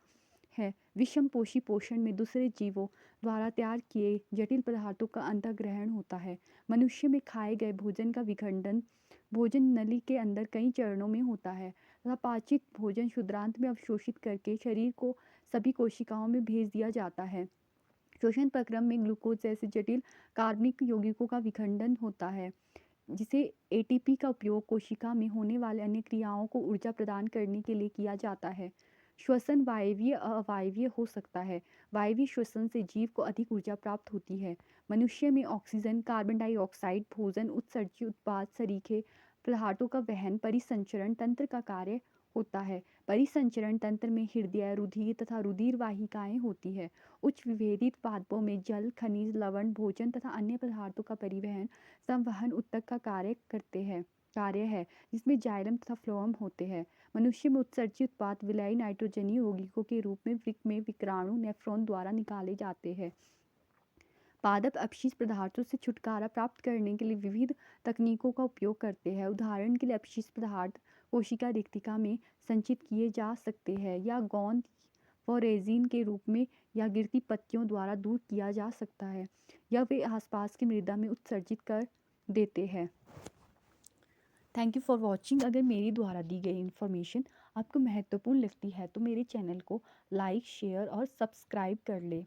है। विषमपोषी पोषण में दूसरे जीवों द्वारा तैयार किए जटिल पदार्थों का अंतःग्रहण होता है। मनुष्य में खाए गए भोजन का विखंडन भोजन नली के अंदर कई चरणों में होता है तथा पाचित भोजन क्षुद्रांत में अवशोषित करके शरीर को सभी कोशिकाओं में भेज दिया जाता है। श्वसन प्रक्रम में ग्लूकोज जैसे जटिल कार्बनिक यौगिकों का विखंडन होता है जिसे एटीपी का उपयोग कोशिका में होने वाले अन्य क्रियाओं को ऊर्जा प्रदान करने के लिए किया जाता है। श्वसन वायवीय अवायवीय हो सकता है। वायवीय श्वसन से जीव को अधिक ऊर्जा प्राप्त होती है। मनुष्य में ऑक्सीजन, कार्बन डाइऑक्साइड, भोजन, उत्सर्जित उत्पाद, सरीखे पदार्थों का वहन परिसंचरण तंत्र का कार्य होता है। परिसंचरण तंत्र में हृदय, रुधिर तथा रुधिर वाहिकाएं होती है। उच्च विभेदित पादपों में जल, खनिज, लवण, भोजन तथा अन्य पदार्थों का परिवहन संवहन ऊतक का कार्य है जिसमें जाइलम तथा फ्लोएम होते हैं। मनुष्य में उत्सर्जित उत्पाद विलयी नाइट्रोजनीय यौगिकों के रूप में वृक्क में विकिरणु नेफ्रॉन द्वारा निकाले जाते हैं। पादप अपशिष्ट पदार्थों से छुटकारा प्राप्त करने के लिए विविध तकनीकों का उपयोग करते हैं। उदाहरण के लिए अपशिष्ट पदार्थ कोशिका रिक्तिका में संचित किए जा सकते हैं या गोंद व रेजिन के रूप में या गिरती पत्तियों द्वारा दूर किया जा सकता है या वे आसपास की मृदा में उत्सर्जित कर देते हैं। Thank you for watching. अगर मेरी द्वारा दी गई इन्फॉर्मेशन आपको महत्वपूर्ण लगती है तो मेरे चैनल को लाइक, शेयर और सब्सक्राइब कर ले।